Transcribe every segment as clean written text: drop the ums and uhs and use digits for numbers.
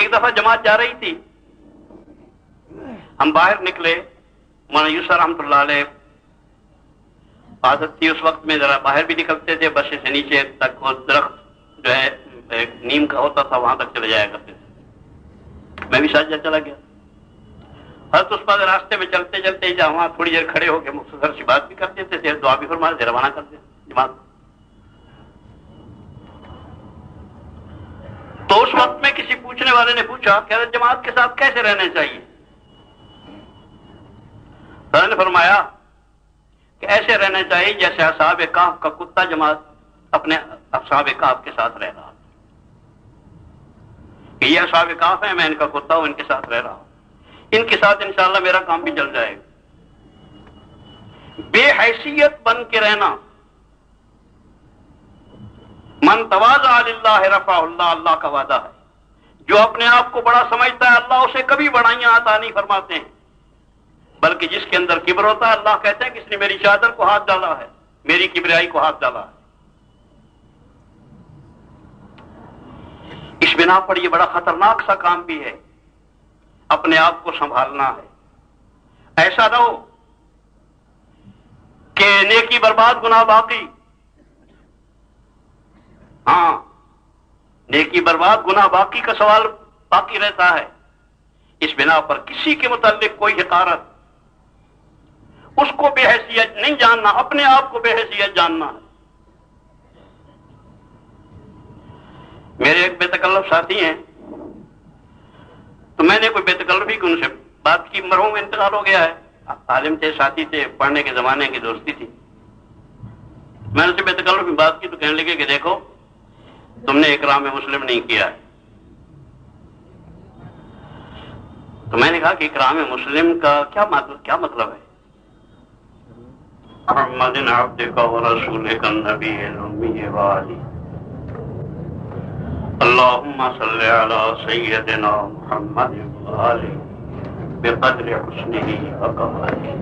ایک دفعہ جماعت جا رہی تھی، ہم باہر نکلے، مولانا یوسف رحمۃ اللہ علیہ عادت تھی اس وقت میں ذرا باہر بھی نکلتے تھے، بس سے نیچے تک وہ درخت جو ہے ایک نیم کا ہوتا تھا وہاں تک چلے جایا کرتے تھے، میں بھی ساتھ چلا گیا۔ حضرت اس بعد راستے میں چلتے چلتے جہاں وہاں تھوڑی دیر کھڑے ہو کے مختصر سی بات بھی کر دیتے تھے، دعا بھی فرما دیتے، روانہ کر دیتے جماعت۔ تو اس وقت میں کسی پوچھنے والے نے پوچھا کہ حضرت جماعت کے ساتھ کیسے رہنا چاہیے؟ حضرت نے فرمایا کہ ایسے رہنا چاہیے جیسے اصحاب کہف کا کتا جماعت اپنے اصحاب کہف کے ساتھ رہ رہا، کہ یہ اصحاب کہف ہیں، میں ان کا کتا ہوں، ان کے ساتھ رہ رہا ہوں، ان کے ساتھ انشاءاللہ میرا کام بھی چل جائے گا۔ بے حیثیت بن کے رہنا، من تواضع للہ رفعہ اللہ، اللہ کا وعدہ ہے، جو اپنے آپ کو بڑا سمجھتا ہے اللہ اسے کبھی بڑائیاں عطا نہیں فرماتے ہیں، بلکہ جس کے اندر کبر ہوتا ہے اللہ کہتے ہیں کہ اس نے میری چادر کو ہاتھ ڈالا ہے، میری کبریائی کو ہاتھ ڈالا ہے۔ اس بنا پر یہ بڑا خطرناک سا کام بھی ہے، اپنے آپ کو سنبھالنا ہے، ایسا نہ ہو کہ نیکی برباد گناہ باقی۔ ہاں، نیکی برباد گناہ باقی کا سوال باقی رہتا ہے۔ اس بنا پر کسی کے متعلق کوئی حقارت، اس کو بے حیثیت نہیں جاننا، اپنے آپ کو بے حیثیت جاننا ہے۔ میرے ایک بے تکلف ساتھی ہیں، تو میں نے کوئی بے تکلفی کی ان سے بات کی، مرحوم انتقال ہو گیا ہے، عالم تھے، ساتھی تھے، پڑھنے کے زمانے کی دوستی تھی۔ میں نے ان سے بے تکلفی بات کی تو کہنے لگے کہ دیکھو تم نے اکرام مسلم نہیں کیا ہے۔ تو میں نے کہا کہ اکرام مسلم کا کیا مطلب ہے؟ محمد عبدک و رسولک النبی الامی وآلہ، اللہم صل علی سیدنا محمد وآلہ بقدر حسنہ وکمالہ۔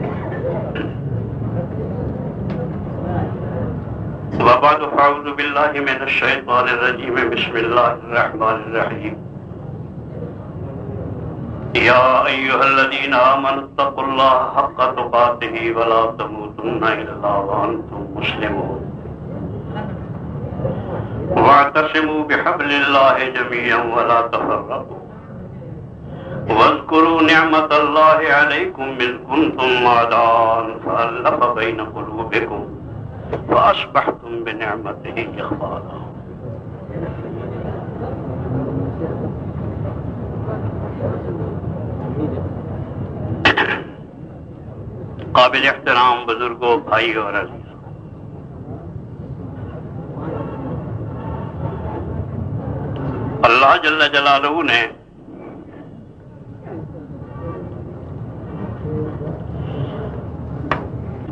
وبعد فاعوذ باللہ من الشیطان الرجیم، بسم اللہ الرحمن الرحیم۔ یا ایھا الذین آمنوا اتقوا اللہ حق تقاتہ ولا تموتن الا وانتم مسلمون، واعتصموا بحبل اللہ جميعا ولا تفرقوا، واذكروا نعمة الله عليكم إذ كنتم أعداء فألف بين قلوبكم فأصبحتم بنعمته إخوانا۔ قابل احترام بزرگوں، بھائی اور عزیز، اللہ جل جلالہ نے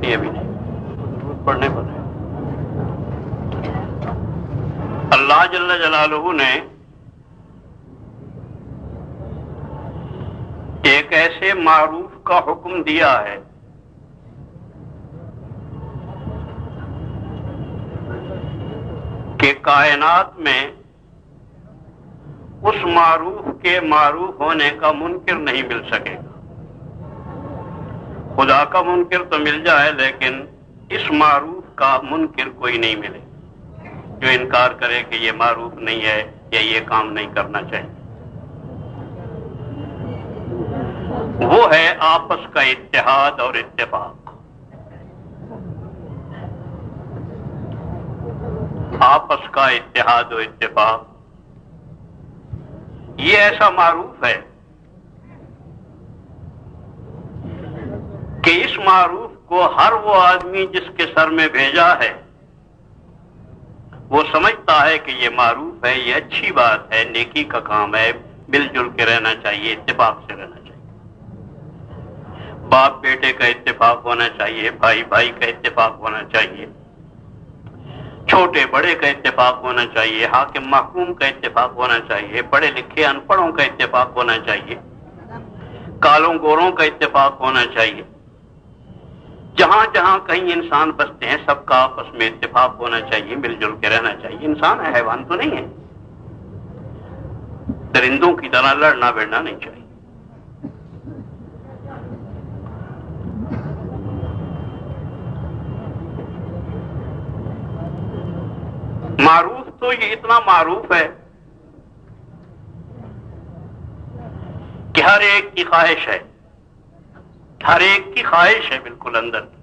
یہ بھی نہیں پڑھنے پر ہے، اللہ جل جلالہ نے ایک ایسے معروف کا حکم دیا ہے کہ کائنات میں اس معروف کے معروف ہونے کا منکر نہیں مل سکے گا۔ خدا کا منکر تو مل جائے لیکن اس معروف کا منکر کوئی نہیں ملے جو انکار کرے کہ یہ معروف نہیں ہے یا یہ کام نہیں کرنا چاہیے۔ وہ ہے آپس کا اتحاد اور اتفاق۔ آپس کا اتحاد و اتفاق یہ ایسا معروف ہے کہ اس معروف کو ہر وہ آدمی جس کے سر میں بھیجا ہے وہ سمجھتا ہے کہ یہ معروف ہے، یہ اچھی بات ہے، نیکی کا کام ہے، مل جل کے رہنا چاہیے، اتفاق سے رہنا چاہیے، باپ بیٹے کا اتفاق ہونا چاہیے، بھائی بھائی کا اتفاق ہونا چاہیے، چھوٹے بڑے کا اتفاق ہونا چاہیے، حاکم محکوم کا اتفاق ہونا چاہیے، پڑھے لکھے ان پڑھوں کا اتفاق ہونا چاہیے، کالوں گوروں کا اتفاق ہونا چاہیے۔ جہاں جہاں کہیں انسان بستے ہیں سب کا آپس میں اتفاق ہونا چاہیے، مل جل کے رہنا چاہیے۔ انسان ہے، حیوان تو نہیں ہے۔ درندوں کی طرح لڑنا بڑنا نہیں چاہیے. معروف تو یہ اتنا معروف ہے کہ ہر ایک کی خواہش ہے، ہر ایک کی خواہش ہے بالکل اندر کی.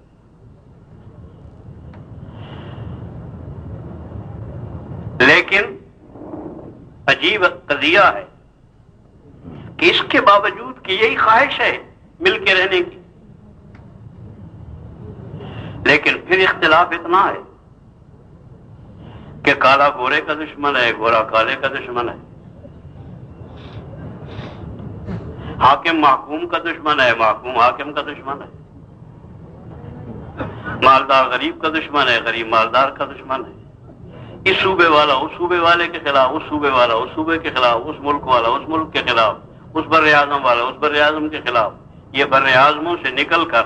لیکن عجیب قضیہ ہے کہ اس کے باوجود کہ یہی خواہش ہے مل کے رہنے کی، لیکن پھر اختلاف اتنا ہے کہ کالا گورے کا دشمن ہے، گورا کالے کا دشمن ہے، حاکم محکوم کا دشمن ہے، محکوم حاکم کا دشمن ہے، مالدار غریب کا دشمن ہے، غریب مالدار کا دشمن ہے، اس صوبے والا اس صوبے والے کے خلاف، اس صوبے والا اس صوبے کے خلاف، اس ملک والا اس ملک کے خلاف، اس بر اعظم والا اس بر اعظم کے خلاف. یہ بر اعظموں سے نکل کر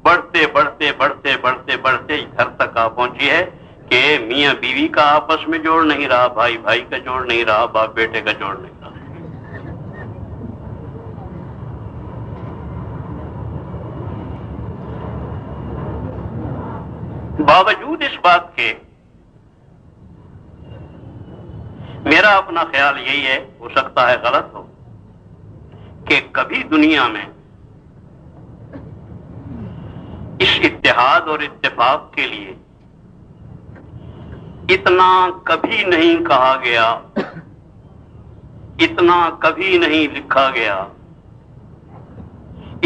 بڑھتے بڑھتے بڑھتے بڑھتے بڑھتے گھر تک آ پہنچی ہے کہ میاں بیوی کا آپس میں جوڑ نہیں رہا، بھائی بھائی کا جوڑ نہیں رہا، باپ بیٹے کا جوڑ نہیں رہا. باوجود اس بات کے میرا اپنا خیال یہی ہے، ہو سکتا ہے غلط ہو، کہ کبھی دنیا میں اس اتحاد اور اتفاق کے لیے اتنا کبھی نہیں کہا گیا، اتنا کبھی نہیں لکھا گیا،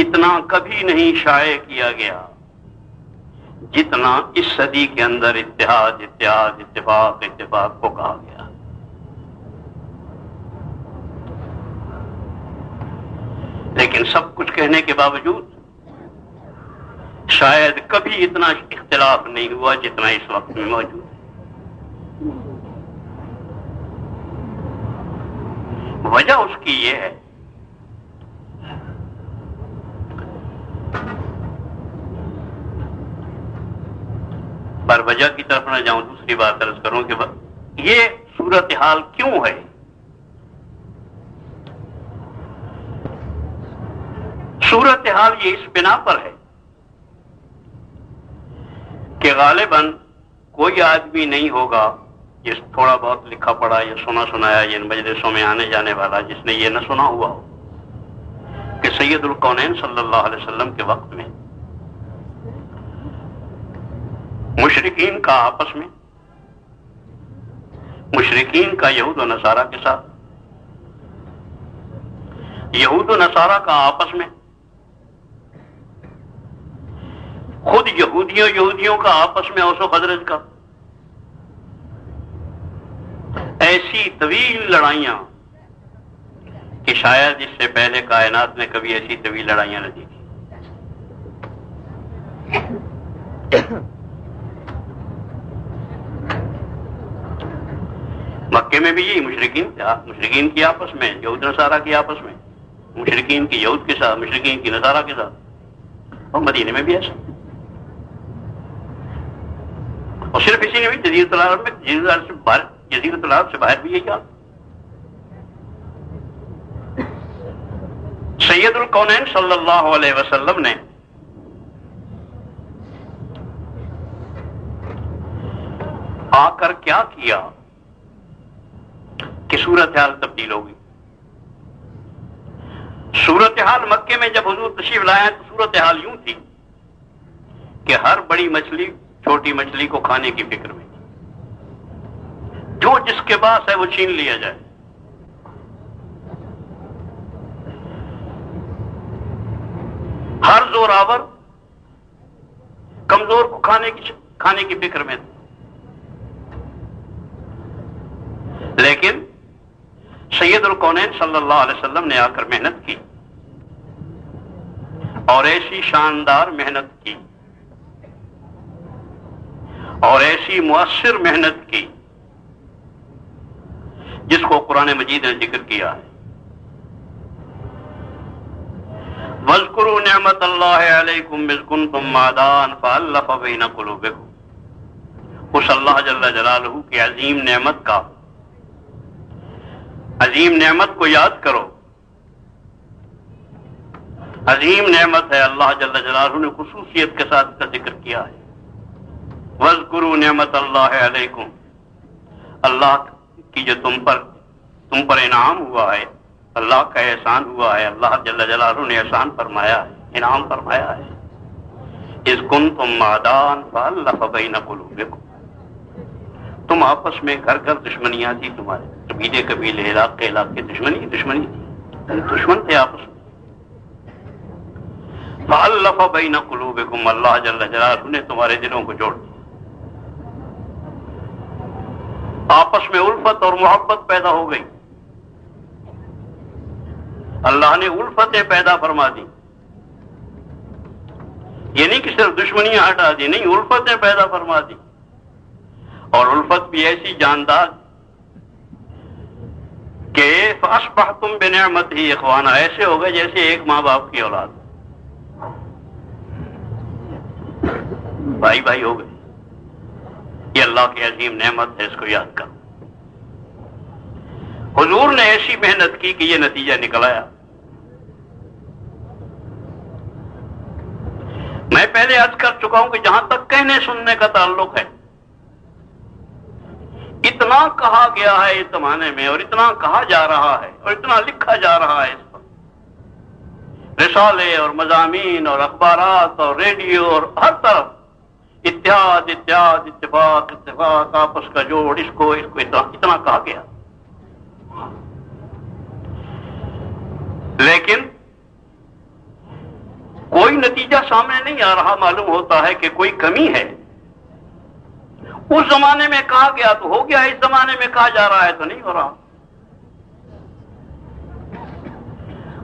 اتنا کبھی نہیں شائع کیا گیا جتنا اس صدی کے اندر اتحاد اتحاد اتفاق اتفاق کو کہا گیا. لیکن سب کچھ کہنے کے باوجود شاید کبھی اتنا اختلاف نہیں ہوا جتنا اس وقت میں موجود ہے. وجہ اس کی یہ ہے پر وجہ کی طرف نہ جاؤں، دوسری بات عرض کروں کہ یہ صورتحال کیوں ہے. صورتحال یہ اس بنا پر ہے کہ غالباً کوئی آدمی نہیں ہوگا جس تھوڑا بہت لکھا پڑھا یا سنا سنایا ان مجلسوں میں آنے جانے والا جس نے یہ نہ سنا ہوا ہو کہ سید الکونین صلی اللہ علیہ وسلم کے وقت میں مشرکین کا آپس میں، مشرکین کا یہود و نصارہ کے ساتھ، یہود و نصارہ کا آپس میں، خود یہودیوں کا آپس میں اوس و خزرج کا، ایسی طویل لڑائیاں کہ شاید اس سے پہلے کائنات میں کبھی ایسی طویل لڑائیاں نہ دیکھی. مکے میں بھی یہی مشرکین کی آپس میں، یہود نصارہ کی آپس میں، مشرکین کی یہود کے ساتھ، مشرکین کی نصارہ کے ساتھ، اور مدینے میں بھی ایسا. اور صرف اسی نے بھی جزیرۃ العرب میں، جزیرۃ العرب سے باہر بھی یہی حال. سید الکونین صلی اللہ علیہ وسلم نے آ کر کیا کیا کہ صورتحال تبدیل ہوگی. صورتحال مکے میں جب حضور تشریف لائے تو صورتحال یوں تھی کہ ہر بڑی مچھلی چھوٹی مچھلی کو کھانے کی فکر میں، جو جس کے پاس ہے وہ چھین لیا جائے. ہر زور آور کمزور کو کھانے کی فکر میں تھا. لیکن سید الکونین صلی اللہ علیہ وسلم نے آ کر محنت کی اور ایسی شاندار محنت کی اور ایسی مؤثر محنت کی جس کو قرآن مجید نے ذکر کیا ہے. وَاذْكُرُوا نِعْمَةَ اللَّهِ عَلَيْكُمْ إِذْ كُنْتُمْ أَعْدَاءً فَأَلَّفَ بَيْنَ قُلُوبِكُمْ. اس اللہ جل جلالہ کی عظیم نعمت کا عظیم نعمت کو یاد کرو. عظیم نعمت ہے. اللہ جل جلالہ نے خصوصیت کے ساتھ اس کا ذکر کیا ہے. وَاذْكُرُوا نعمت اللہ علیکم. اللہ کی جو تم پر انعام ہوا ہے، اللہ کا احسان ہوا ہے. اللہ جل جلالہ نے احسان فرمایا ہے، انعام فرمایا ہے. اذ کنتم اعداء فالف بین قلوبکم. تم آپس میں گھر گھر دشمنیاں تھی، تمہارے قبیلے علاقے دشمنی تھی، دشمن تھے آپس میں. فالف بین قلوبکم. اللہ جل جلالہ نے تمہارے دلوں کو جوڑ دیا. آپس میں الفت اور محبت پیدا ہو گئی. اللہ نے الفتیں پیدا فرما دی. یہ نہیں کہ صرف دشمنیاں ہٹا دی، نہیں، الفتیں پیدا فرما دی. اور الفت بھی ایسی جاندار کہ فاصبحتم بنعمتہ اخوانا. ایسے ہو گئے جیسے ایک ماں باپ کی اولاد، بھائی بھائی ہو گئے. یہ اللہ کی عظیم نعمت ہے، اس کو یاد کرو. حضور نے ایسی محنت کی کہ یہ نتیجہ نکل آیا. میں پہلے عرض کر چکا ہوں کہ جہاں تک کہنے سننے کا تعلق ہے، اتنا کہا گیا ہے اس زمانے میں، اور اتنا کہا جا رہا ہے، اور اتنا لکھا جا رہا ہے اس پر، رسالے اور مضامین اور اخبارات اور ریڈیو اور ہر طرف اتحاد اتحاد، اتفاق اتفاق، آپس کا جوڑ، اس کو اتنا کہا گیا. لیکن کوئی نتیجہ سامنے نہیں آ رہا. معلوم ہوتا ہے کہ کوئی کمی ہے. اس زمانے میں کہا گیا تو ہو گیا، اس زمانے میں کہا جا رہا ہے تو نہیں ہو رہا.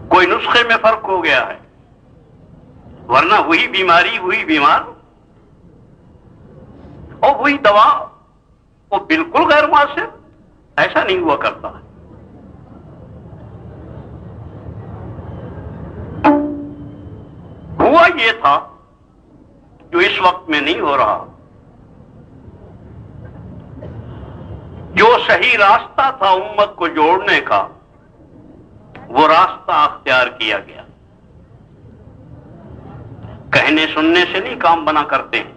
کوئی نسخے میں فرق ہو گیا ہے، ورنہ وہی بیماری، وہی بیمار اور وہی دوا، وہ بالکل غیر مؤثر. ایسا نہیں ہوا کرتا ہے. ہوا یہ تھا جو اس وقت میں نہیں ہو رہا. جو صحیح راستہ تھا امت کو جوڑنے کا، وہ راستہ اختیار کیا گیا. کہنے سننے سے نہیں کام بنا کرتے ہیں.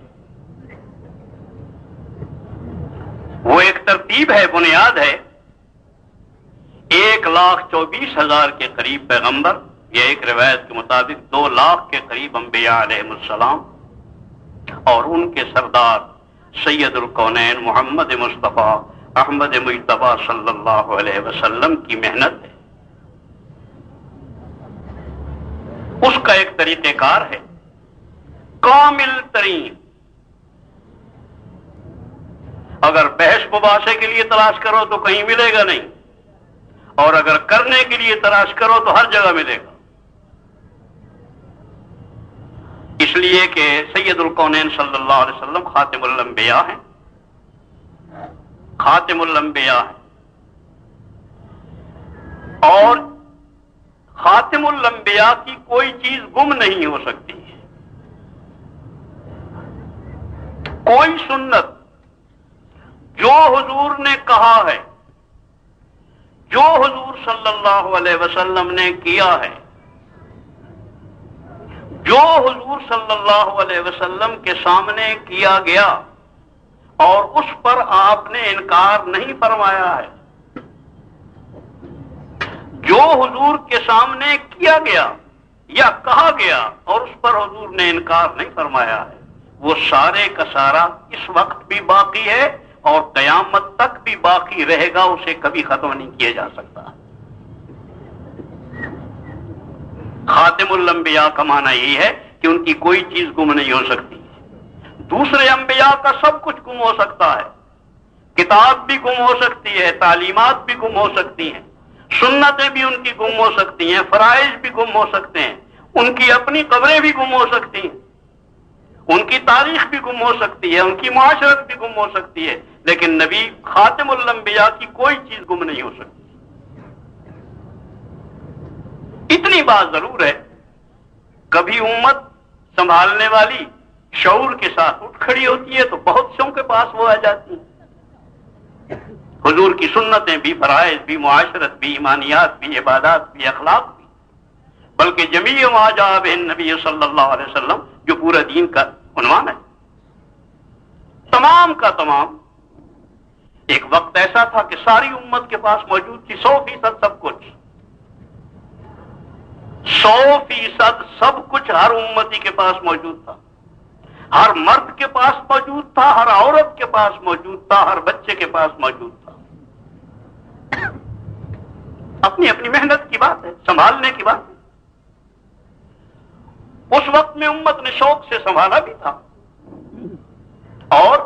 وہ ایک ترتیب ہے، بنیاد ہے. 1,24,000 کے قریب پیغمبر، یا ایک روایت کے مطابق 2 لاکھ کے قریب انبیاء علیہ السلام، اور ان کے سردار سید الکونین محمد مصطفیٰ احمد مجتبیٰ صلی اللہ علیہ وسلم کی محنت ہے. اس کا ایک طریقہ کار ہے کامل ترین. اگر بحث مباحثے کے لیے تلاش کرو تو کہیں ملے گا نہیں، اور اگر کرنے کے لیے تلاش کرو تو ہر جگہ ملے گا. اس لیے کہ سید الکونین صلی اللہ علیہ وسلم خاتم الانبیاء ہیں، خاتم الانبیاء ہیں. اور خاتم الانبیاء کی کوئی چیز گم نہیں ہو سکتی. کوئی سنت جو حضور نے کہا ہے، جو حضور صلی اللہ علیہ وسلم نے کیا ہے، جو حضور صلی اللہ علیہ وسلم کے سامنے کیا گیا اور اس پر آپ نے انکار نہیں فرمایا ہے، جو حضور کے سامنے کیا گیا یا کہا گیا اور اس پر حضور نے انکار نہیں فرمایا ہے، وہ سارے کا سارا اس وقت بھی باقی ہے اور قیامت تک بھی باقی رہے گا. اسے کبھی ختم نہیں کیا جا سکتا. خاتم الانبیاء کا معنی یہی ہے کہ ان کی کوئی چیز گم نہیں ہو سکتی. دوسرے انبیاء کا سب کچھ گم ہو سکتا ہے. کتاب بھی گم ہو سکتی ہے، تعلیمات بھی گم ہو سکتی ہیں، سنتیں بھی ان کی گم ہو سکتی ہیں، فرائض بھی گم ہو سکتے ہیں، ان کی اپنی قبریں بھی گم ہو سکتی ہیں، ان کی تاریخ بھی گم ہو سکتی ہے، ان کی معاشرت بھی گم ہو سکتی ہے، لیکن نبی خاتم الانبیاء کی کوئی چیز گم نہیں ہو سکتی. اتنی بات ضرور ہے، کبھی امت سنبھالنے والی شعور کے ساتھ اٹھ کھڑی ہوتی ہے تو بہت سوں کے پاس وہ آ جاتی ہیں. حضور کی سنتیں بھی، فرائض بھی، معاشرت بھی، ایمانیات بھی، عبادات بھی، اخلاق بھی، بلکہ جمیع ما جاء بہ النبی صلی اللہ علیہ وسلم جو پورا دین کا عنوان ہے، تمام کا تمام۔ ایک وقت ایسا تھا کہ ساری امت کے پاس موجود تھی 100% سب کچھ، 100% سب کچھ ہر امتی کے پاس موجود تھا، ہر مرد کے پاس موجود تھا، ہر عورت کے پاس موجود تھا، ہر بچے کے پاس موجود تھا۔ اپنی اپنی محنت کی بات ہے، سنبھالنے کی بات ہے۔ اس وقت میں امت نے شوق سے سنبھالا بھی تھا، اور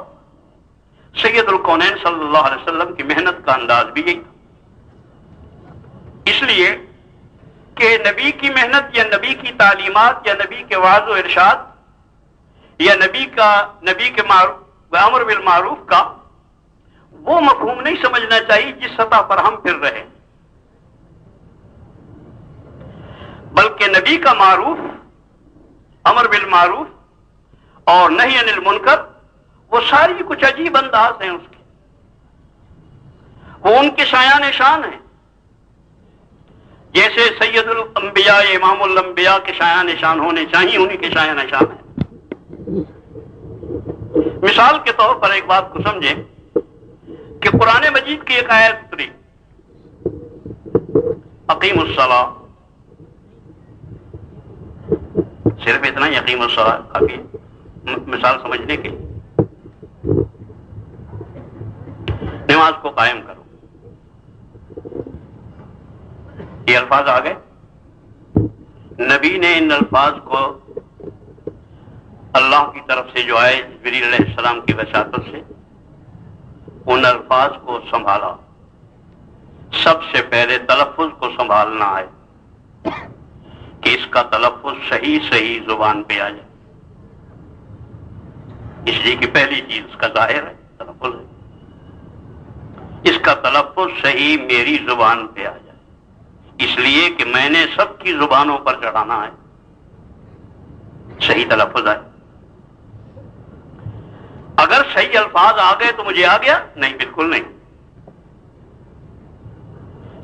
سید الکونین صلی اللہ علیہ وسلم کی محنت کا انداز بھی یہی تھا، اس لیے کہ نبی کی محنت یا نبی کی تعلیمات یا نبی کے وعظ و ارشاد یا نبی کے امر بالمعروف کا وہ مفہوم نہیں سمجھنا چاہیے جس سطح پر ہم پھر رہے، بلکہ نبی کا معروف، امر بالمعروف اور نہی عن المنکر وہ ساری کچھ عجیب انداز ہیں اس کے، وہ ان کے شایان شان ہیں، جیسے سید الانبیاء امام الانبیاء کے شایان شان ہونے چاہیے، انہی کے شایان شان ہیں۔ مثال کے طور پر ایک بات کو سمجھیں کہ قرآن مجید کی ایک آیت اتری، اقیم الصلاۃ، صرف اتنا ہی، اقیم الصلاۃ کافی مثال سمجھنے کے لیے، نماز کو قائم کرو، یہ الفاظ آ گئے۔ نبی نے ان الفاظ کو اللہ کی طرف سے جو آئے جبریل علیہ السلام کی وساطت سے، ان الفاظ کو سنبھالا۔ سب سے پہلے تلفظ کو سنبھالنا ہے کہ اس کا تلفظ صحیح زبان پہ آ جائے، اس لیے کہ پہلی چیز اس کا ظاہر ہے، تلفظ ہے، اس کا تلفظ صحیح میری زبان پہ آ جائے، اس لیے کہ میں نے سب کی زبانوں پر چڑھانا ہے، صحیح تلفظ ہے۔ اگر صحیح الفاظ آ گئے تو مجھے آ گیا؟ نہیں، بالکل نہیں۔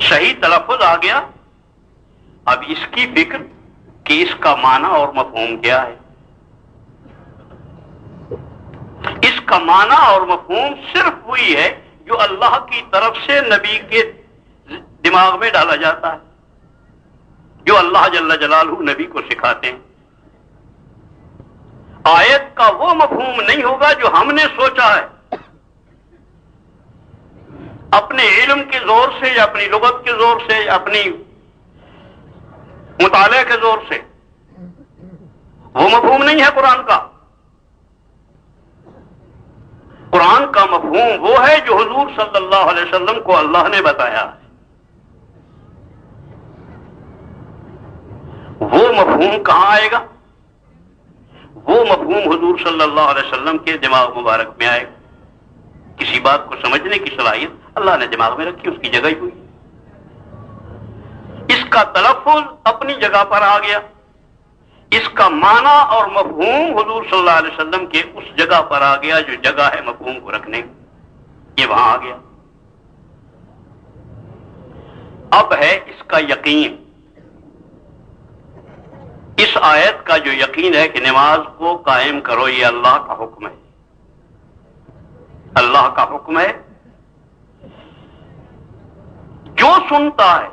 صحیح تلفظ آ گیا، اب اس کی فکر کہ اس کا معنی اور مفہوم کیا ہے۔ اس کا معنی اور مفہوم صرف وہی ہے جو اللہ کی طرف سے نبی کے دماغ میں ڈالا جاتا ہے، جو اللہ جل جلالہ نبی کو سکھاتے ہیں۔ آیت کا وہ مفہوم نہیں ہوگا جو ہم نے سوچا ہے اپنے علم کے زور سے یا اپنی لغت کے زور سے یا اپنی مطالعے کے زور سے، وہ مفہوم نہیں ہے قرآن کا۔ قرآن کا مفہوم وہ ہے جو حضور صلی اللہ علیہ وسلم کو اللہ نے بتایا ہے، وہ مفہوم کہاں آئے گا؟ وہ مفہوم حضور صلی اللہ علیہ وسلم کے دماغ مبارک میں آئے گا۔ کسی بات کو سمجھنے کی صلاحیت اللہ نے دماغ میں رکھی، اس کی جگہ ہی ہوئی، اس کا تلفظ اپنی جگہ پر آ گیا، اس کا معنی اور مفہوم حضور صلی اللہ علیہ وسلم کے اس جگہ پر آ گیا جو جگہ ہے مفہوم کو رکھنے کی، یہ وہاں آ گیا۔ اب ہے اس کا یقین، اس آیت کا جو یقین ہے کہ نماز کو قائم کرو، یہ اللہ کا حکم ہے، اللہ کا حکم ہے۔ جو سنتا ہے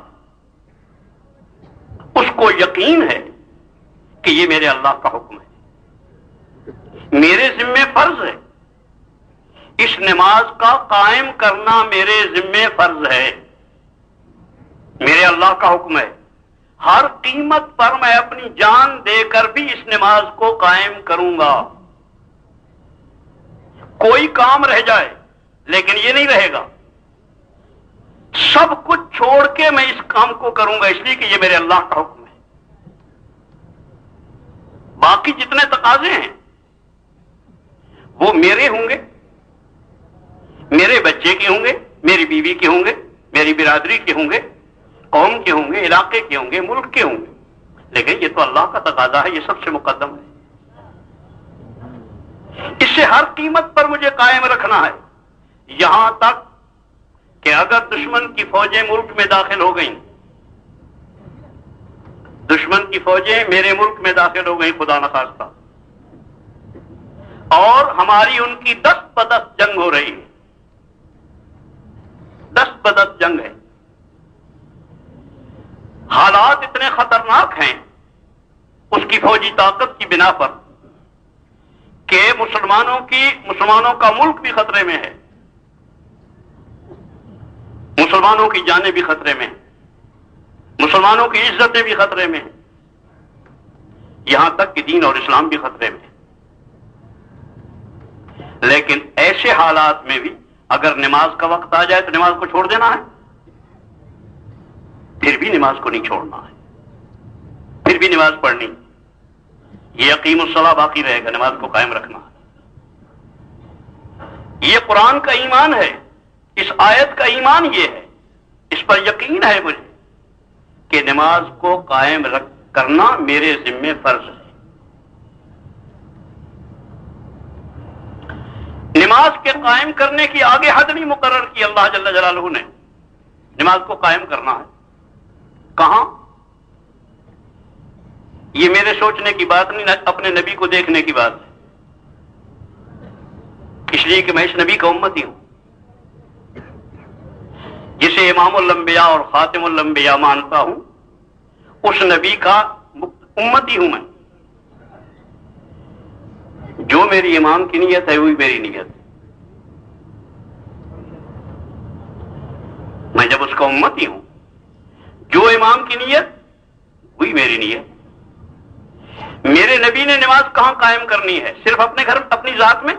اس کو یقین ہے کہ یہ میرے اللہ کا حکم ہے، میرے ذمے فرض ہے، اس نماز کا قائم کرنا میرے ذمے فرض ہے، میرے اللہ کا حکم ہے۔ ہر قیمت پر میں اپنی جان دے کر بھی اس نماز کو قائم کروں گا، کوئی کام رہ جائے لیکن یہ نہیں رہے گا، سب کچھ چھوڑ کے میں اس کام کو کروں گا، اس لیے کہ یہ میرے اللہ کا حکم ہے۔ باقی جتنے تقاضے ہیں وہ میرے ہوں گے، میرے بچے کے ہوں گے، میری بیوی کے ہوں گے، میری برادری کے ہوں گے، قوم کے ہوں گے، علاقے کے ہوں گے، ملک کے ہوں گے، لیکن یہ تو اللہ کا تقاضا ہے، یہ سب سے مقدم ہے، اسے ہر قیمت پر مجھے قائم رکھنا ہے، یہاں تک کہ اگر دشمن کی فوجیں ملک میں داخل ہو گئیں، دشمن کی فوجیں میرے ملک میں داخل ہو گئیں خدا نخواستہ، اور ہماری ان کی دست بدست جنگ ہو رہی ہے، دست بدست جنگ ہے، حالات اتنے خطرناک ہیں اس کی فوجی طاقت کی بنا پر کہ مسلمانوں کا ملک بھی خطرے میں ہے، مسلمانوں کی جانیں بھی خطرے میں ہیں، مسلمانوں کی عزتیں بھی خطرے میں ہیں، یہاں تک کہ دین اور اسلام بھی خطرے میں ہے۔ لیکن ایسے حالات میں بھی اگر نماز کا وقت آ جائے تو نماز کو چھوڑ دینا ہے؟ پھر بھی نماز کو نہیں چھوڑنا ہے، پھر بھی نماز پڑھنی، یہ اقیم الصلاۃ باقی رہے گا، نماز کو قائم رکھنا ہے۔ یہ قرآن کا ایمان ہے، اس آیت کا ایمان یہ ہے، اس پر یقین ہے مجھے کہ نماز کو قائم کرنا میرے ذمہ فرض ہے۔ نماز کے قائم کرنے کی آگے حد نہیں مقرر کی اللہ جل جلالہ نے، نماز کو قائم کرنا ہے کہاں؟ یہ میرے سوچنے کی بات نہیں، اپنے نبی کو دیکھنے کی بات ہے، اس لیے کہ میں اس نبی کا امتی ہوں، جسے امام الانبیاء اور خاتم الانبیاء مانتا ہوں، اس نبی کا امتی ہوں میں۔ جو میری امام کی نیت ہے وہی میری نیت ہے، میں جب اس کا امتی ہوں، جو امام کی نیت وہی میری نیت۔ میرے نبی نے نماز کہاں قائم کرنی ہے؟ صرف اپنے گھر، اپنی ذات میں،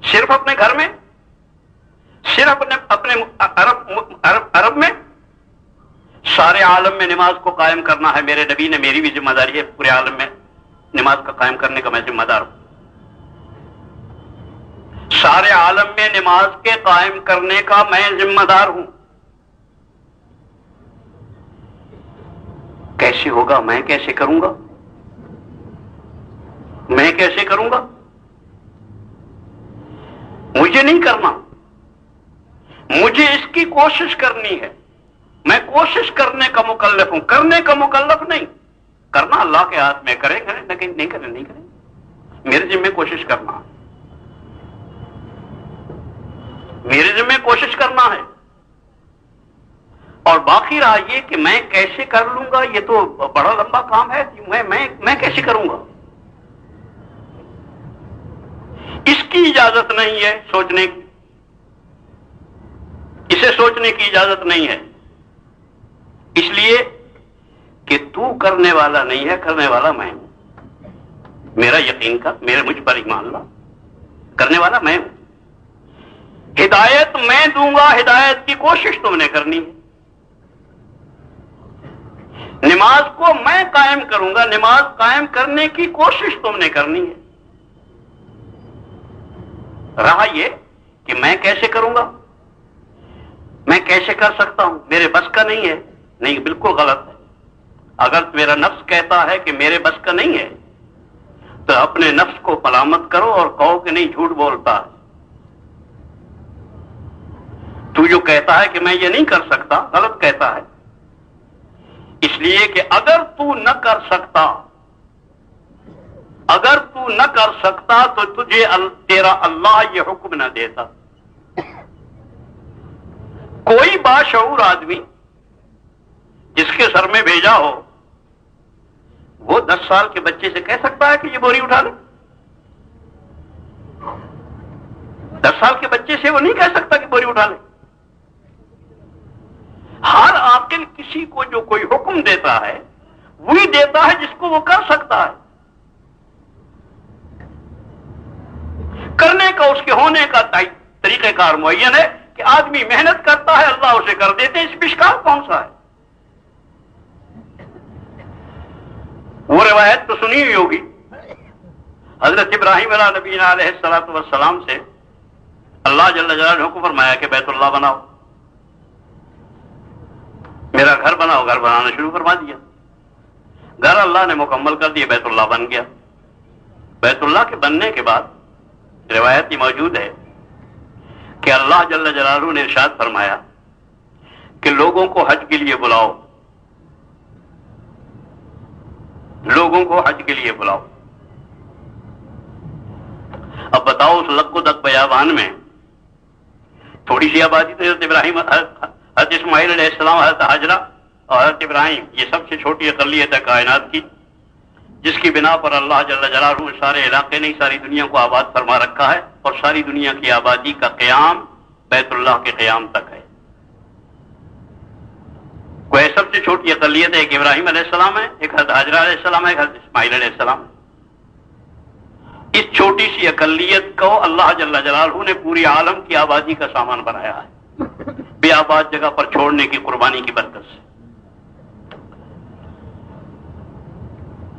صرف اپنے گھر میں، صرف اپنے عرب میں؟ سارے عالم میں نماز کو قائم کرنا ہے میرے نبی نے، میری بھی ذمہ داری ہے، پورے عالم میں نماز کا قائم کرنے کا میں ذمہ دار ہوں، سارے عالم میں نماز کے قائم کرنے کا میں ذمہ دار ہوں۔ کیسے ہوگا؟ میں کیسے کروں گا؟ میں کیسے کروں گا؟ مجھے نہیں کرنا، مجھے اس کی کوشش کرنی ہے، میں کوشش کرنے کا مکلف ہوں، کرنے کا مکلف نہیں۔ کرنا اللہ کے ہاتھ میں، کرے لیکن نہیں کرے نہیں کرے، میرے ذمہ کوشش کرنا ہے، میرے ذمہ کوشش کرنا ہے۔ اور باقی رہا یہ کہ میں کیسے کر لوں گا، یہ تو بڑا لمبا کام ہے، میں کیسے کروں گا، اس کی اجازت نہیں ہے سوچنے کی، اسے سوچنے کی اجازت نہیں ہے، اس لیے کہ تو کرنے والا نہیں ہے، کرنے والا میں ہوں۔ میرا یقین کر، مجھ پر ایمان لا، کرنے والا میں ہوں۔ ہدایت میں دوں گا، ہدایت کی کوشش تم نے کرنی ہے۔ نماز کو میں قائم کروں گا، نماز قائم کرنے کی کوشش تم نے کرنی ہے۔ رہا یہ کہ میں کیسے کروں گا، میں کیسے کر سکتا ہوں، میرے بس کا نہیں ہے، نہیں، بالکل غلط ہے۔ اگر میرا نفس کہتا ہے کہ میرے بس کا نہیں ہے تو اپنے نفس کو ملامت کرو اور کہو کہ نہیں، جھوٹ بولتا ہے، تو جو کہتا ہے کہ میں یہ نہیں کر سکتا غلط کہتا ہے، اس لیے کہ اگر تو نہ کر سکتا، اگر تو نہ کر سکتا تو تجھے تیرا اللہ یہ حکم نہ دیتا۔ کوئی باشعور آدمی جس کے سر میں بھیجا ہو، وہ 10 سال کے بچے سے کہہ سکتا ہے کہ یہ بوری اٹھا لے؟ 10 سال کے بچے سے وہ نہیں کہہ سکتا کہ بوری اٹھا لے۔ ہر عاقل کسی کو جو کوئی حکم دیتا ہے وہی دیتا ہے جس کو وہ کر سکتا ہے، کرنے کا، اس کے ہونے کا طریقہ کار معین ہے کہ آدمی محنت کرتا ہے، اللہ اسے کر دیتے، اس میں اشکال کون سا ہے؟ وہ روایت تو سنی ہوئی ہوگی، حضرت ابراہیم علیہ نبینا علیہ الصلوۃ والسلام سے اللہ جل جلالہ نے حکم فرمایا کہ بیت اللہ بناؤ، میرا گھر بناؤ، گھر بنانا شروع فرما دیا، گھر اللہ نے مکمل کر دیا، بیت اللہ بن گیا۔ بیت اللہ کے بننے کے بعد روایت یہ موجود ہے کہ اللہ جل جلالہ نے ارشاد فرمایا کہ لوگوں کو حج کے لیے بلاؤ، لوگوں کو حج کے لیے بلاؤ۔ اب بتاؤ اس لق و دق بیابان میں تھوڑی سی آبادی تو حضرت ابراہیم، حضرت اسماعیل علیہ السلام، حضرت حاجرہ اور حضرت ابراہیم، یہ سب سے چھوٹی اقلیت ہے کائنات کی، جس کی بنا پر اللہ جل جلالہ سارے علاقے نہیں ساری دنیا کو آباد فرما رکھا ہے، اور ساری دنیا کی آبادی کا قیام بیت اللہ کے قیام تک ہے۔ کوئی سب سے چھوٹی اقلیت ہے، ایک ابراہیم علیہ السلام ہے، ایک حضرت حاجرہ علیہ السلام ہے، ایک حضرت اسماعیل علیہ السلام ہے۔ اس چھوٹی سی اقلیت کو اللہ جل جلالہ نے پوری عالم کی آبادی کا سامان بنایا ہے، بے آباد جگہ پر چھوڑنے کی قربانی کی برکت سے۔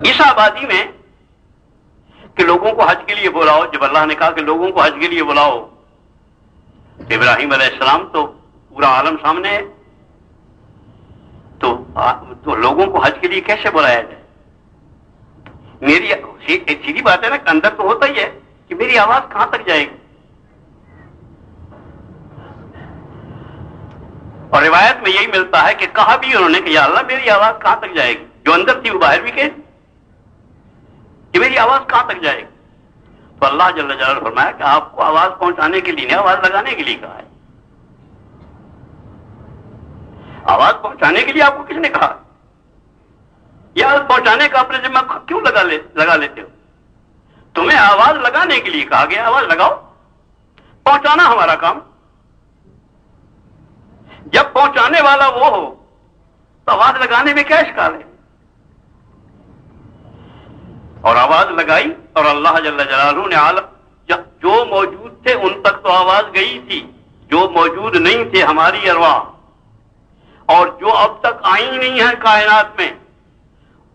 اس آبادی میں کہ لوگوں کو حج کے لیے بلاؤ، جب اللہ نے کہا کہ لوگوں کو حج کے لیے بلاؤ، ابراہیم علیہ السلام تو پورا عالم سامنے ہے، تو لوگوں کو حج کے لیے کیسے بلایا جائے؟ میری ایک سیدھی بات ہے نا، اندر تو ہوتا ہی ہے کہ میری آواز کہاں تک جائے گی، اور روایت میں یہی ملتا ہے کہ کہا بھی انہوں نے کہ یا اللہ میری آواز کہاں تک جائے گی، جو اندر تھی وہ باہر بھی کہے کہ میری آواز کہاں تک جائے گی۔ تو اللہ جل جلالہ فرمایا کہ آپ کو آواز پہنچانے کے لیے نہیں، آواز لگانے کے لیے کہا ہے۔ آواز پہنچانے کے لیے آپ کو کس نے کہا؟ یہ آواز پہنچانے کا اپنے ذمہ کیوں لگا لیتے ہو؟ تمہیں آواز لگانے کے لیے کہا گیا، آواز لگاؤ، پہنچانا ہمارا کام۔ جب پہنچانے والا وہ ہو تو آواز لگانے میں کیا اشکال ہے؟ اور آواز لگائی، اور اللہ جل جلالہ نے عالم جو موجود تھے ان تک تو آواز گئی تھی، جو موجود نہیں تھے ہماری ارواح، اور جو اب تک آئی نہیں ہے کائنات میں،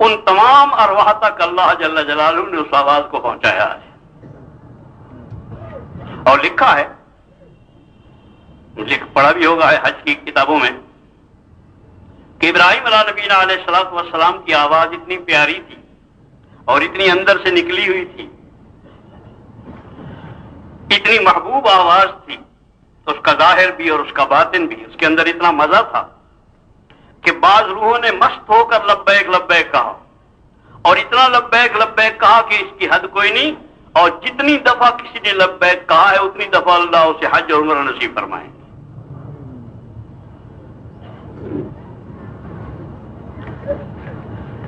ان تمام ارواح تک اللہ جل جلالہ نے اس آواز کو پہنچایا ہے۔ اور لکھا ہے، پڑھا بھی ہوگا حج کی کتابوں میں، کہ ابراہیم علیہ نبینا علیہ الصلوۃ والسلام کی آواز اتنی پیاری تھی اور اتنی اندر سے نکلی ہوئی تھی، اتنی محبوب آواز تھی، اس کا ظاہر بھی اور اس کا باطن بھی، اس کے اندر اتنا مزہ تھا کہ بعض روحوں نے مست ہو کر لبیک لبیک کہا، اور اتنا لبیک لبیک کہا کہ اس کی حد کوئی نہیں، اور جتنی دفعہ کسی نے لبیک کہا ہے اتنی دفعہ اللہ اسے حج اور عمرہ نصیب فرمائے۔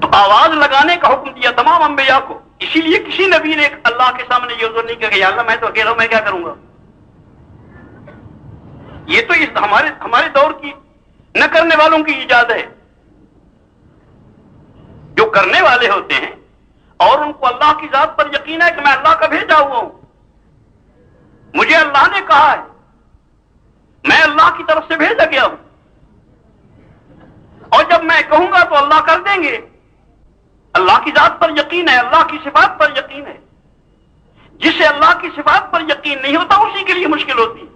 تو آواز لگانے کا حکم دیا تمام انبیاء کو، اسی لیے کسی نبی نے اللہ کے سامنے یہ عذر نہیں کہا کہ یا اللہ میں تو اکیلا ہوں، میں کیا کروں گا۔ یہ تو اس ہمارے دور کی نہ کرنے والوں کی ایجاد ہے۔ جو کرنے والے ہوتے ہیں اور ان کو اللہ کی ذات پر یقین ہے کہ میں اللہ کا بھیجا ہوا ہوں، مجھے اللہ نے کہا ہے، میں اللہ کی طرف سے بھیجا گیا ہوں، اور جب میں کہوں گا تو اللہ کر دیں گے۔ اللہ کی ذات پر یقین ہے، اللہ کی صفات پر یقین ہے۔ جسے اللہ کی صفات پر یقین نہیں ہوتا اسی کے لیے مشکل ہوتی ہے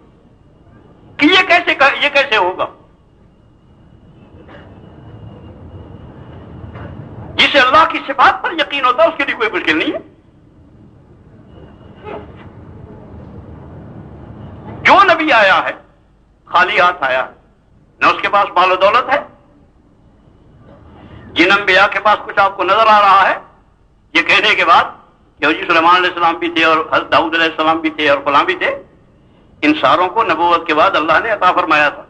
کہ یہ کیسے ہوگا۔ جسے اللہ کی صفات پر یقین ہوتا ہے اس کے لیے کوئی مشکل نہیں ہے۔ جو نبی آیا ہے خالی ہاتھ آیا ہے، نہ اس کے پاس مال و دولت ہے۔ جن انبیاء کے پاس کچھ آپ کو نظر آ رہا ہے یہ کہنے کے بعد کہ حضرت سلیمان علیہ السلام بھی تھے اور حضرت داؤد علیہ السلام بھی تھے اور فلاں بھی تھے، ان ساروں کو نبوت کے بعد اللہ نے عطا فرمایا تھا۔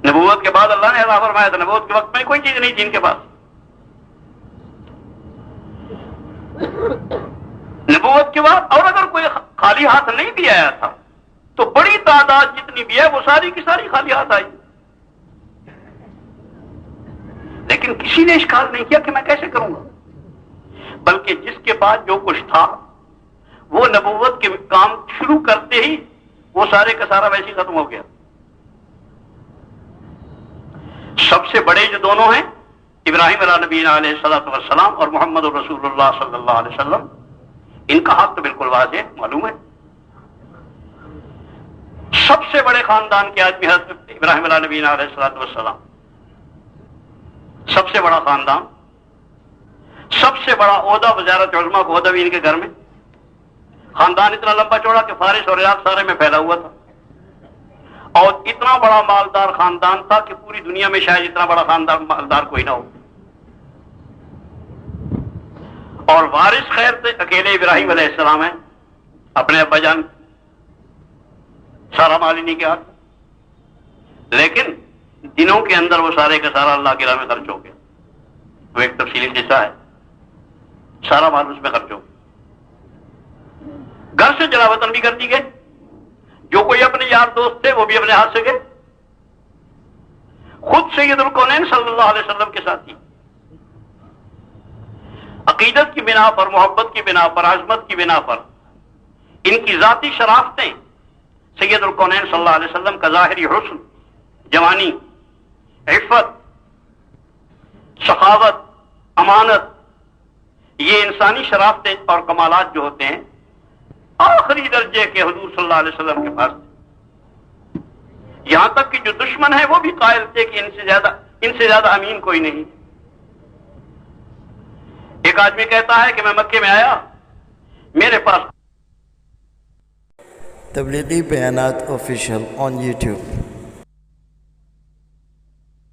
نبوت کے بعد اللہ نے عطا فرمایا تھا، نبوت کے وقت میں کوئی چیز نہیں تھی ان کے پاس۔ نبوت کے بعد اور اگر کوئی خالی ہاتھ نہیں بھی آیا تھا تو بڑی تعداد جتنی بھی ہے وہ ساری کی ساری خالی ہاتھ آئی، لیکن کسی نے اشکال نہیں کیا کہ میں کیسے کروں گا، بلکہ جس کے پاس جو کچھ تھا وہ نبوت کے کام شروع کرتے ہی وہ سارے کا سارا ویسے ہی ختم ہو گیا۔ سب سے بڑے جو دونوں ہیں ابراہیم علیہ نبینا علیہ الصلوۃ والسلام اور محمد رسول اللہ صلی اللہ علیہ وسلم، ان کا حق تو بالکل واضح معلوم ہے۔ سب سے بڑے خاندان کے آدمی حضرت ابراہیم علیہ نبینا علیہ الصلوۃ والسلام، سب سے بڑا خاندان، سب سے بڑا عہدہ وزارت علماء کو عہدہ بھی ان کے گھر میں، خاندان اتنا لمبا چوڑا کہ فارس اور عراق سارے میں پھیلا ہوا تھا، اور اتنا بڑا مالدار خاندان تھا کہ پوری دنیا میں شاید اتنا بڑا خاندان مالدار کوئی نہ ہو. اور وارث خیر تھے اکیلے ابراہیم علیہ السلام ہیں، اپنے ابا جان سارا مال انہیں کے ہاتھ، لیکن دنوں کے اندر وہ سارے کا سارا اللہ کی راہ میں خرچ ہو گیا. وہ ایک تفصیلی قصہ ہے، سارا مال اس میں خرچ ہو گیا. گھر سے جلا وطن بھی کر دی گئے، جو کوئی اپنے یار دوست تھے وہ بھی اپنے ہاتھ سے گئے. خود سید الکونین صلی اللہ علیہ وسلم کے ساتھ ہی عقیدت کی بنا پر، محبت کی بنا پر، عظمت کی بنا پر، ان کی ذاتی شرافتیں سید الکونین صلی اللہ علیہ وسلم کا ظاہری حسن، جوانی، عفت، سخاوت، امانت، یہ انسانی شرافتیں اور کمالات جو ہوتے ہیں آخری درجے کے حضور صلی اللہ علیہ وسلم کے پاس تھے. یہاں تک کہ جو دشمن ہے وہ بھی قائل تھے کہ ان سے زیادہ امین کوئی نہیں. ایک آدمی کہتا ہے کہ میں مکے میں آیا، میرے پاس تبلیغی بیانات آفیشیل آن یوٹیوب.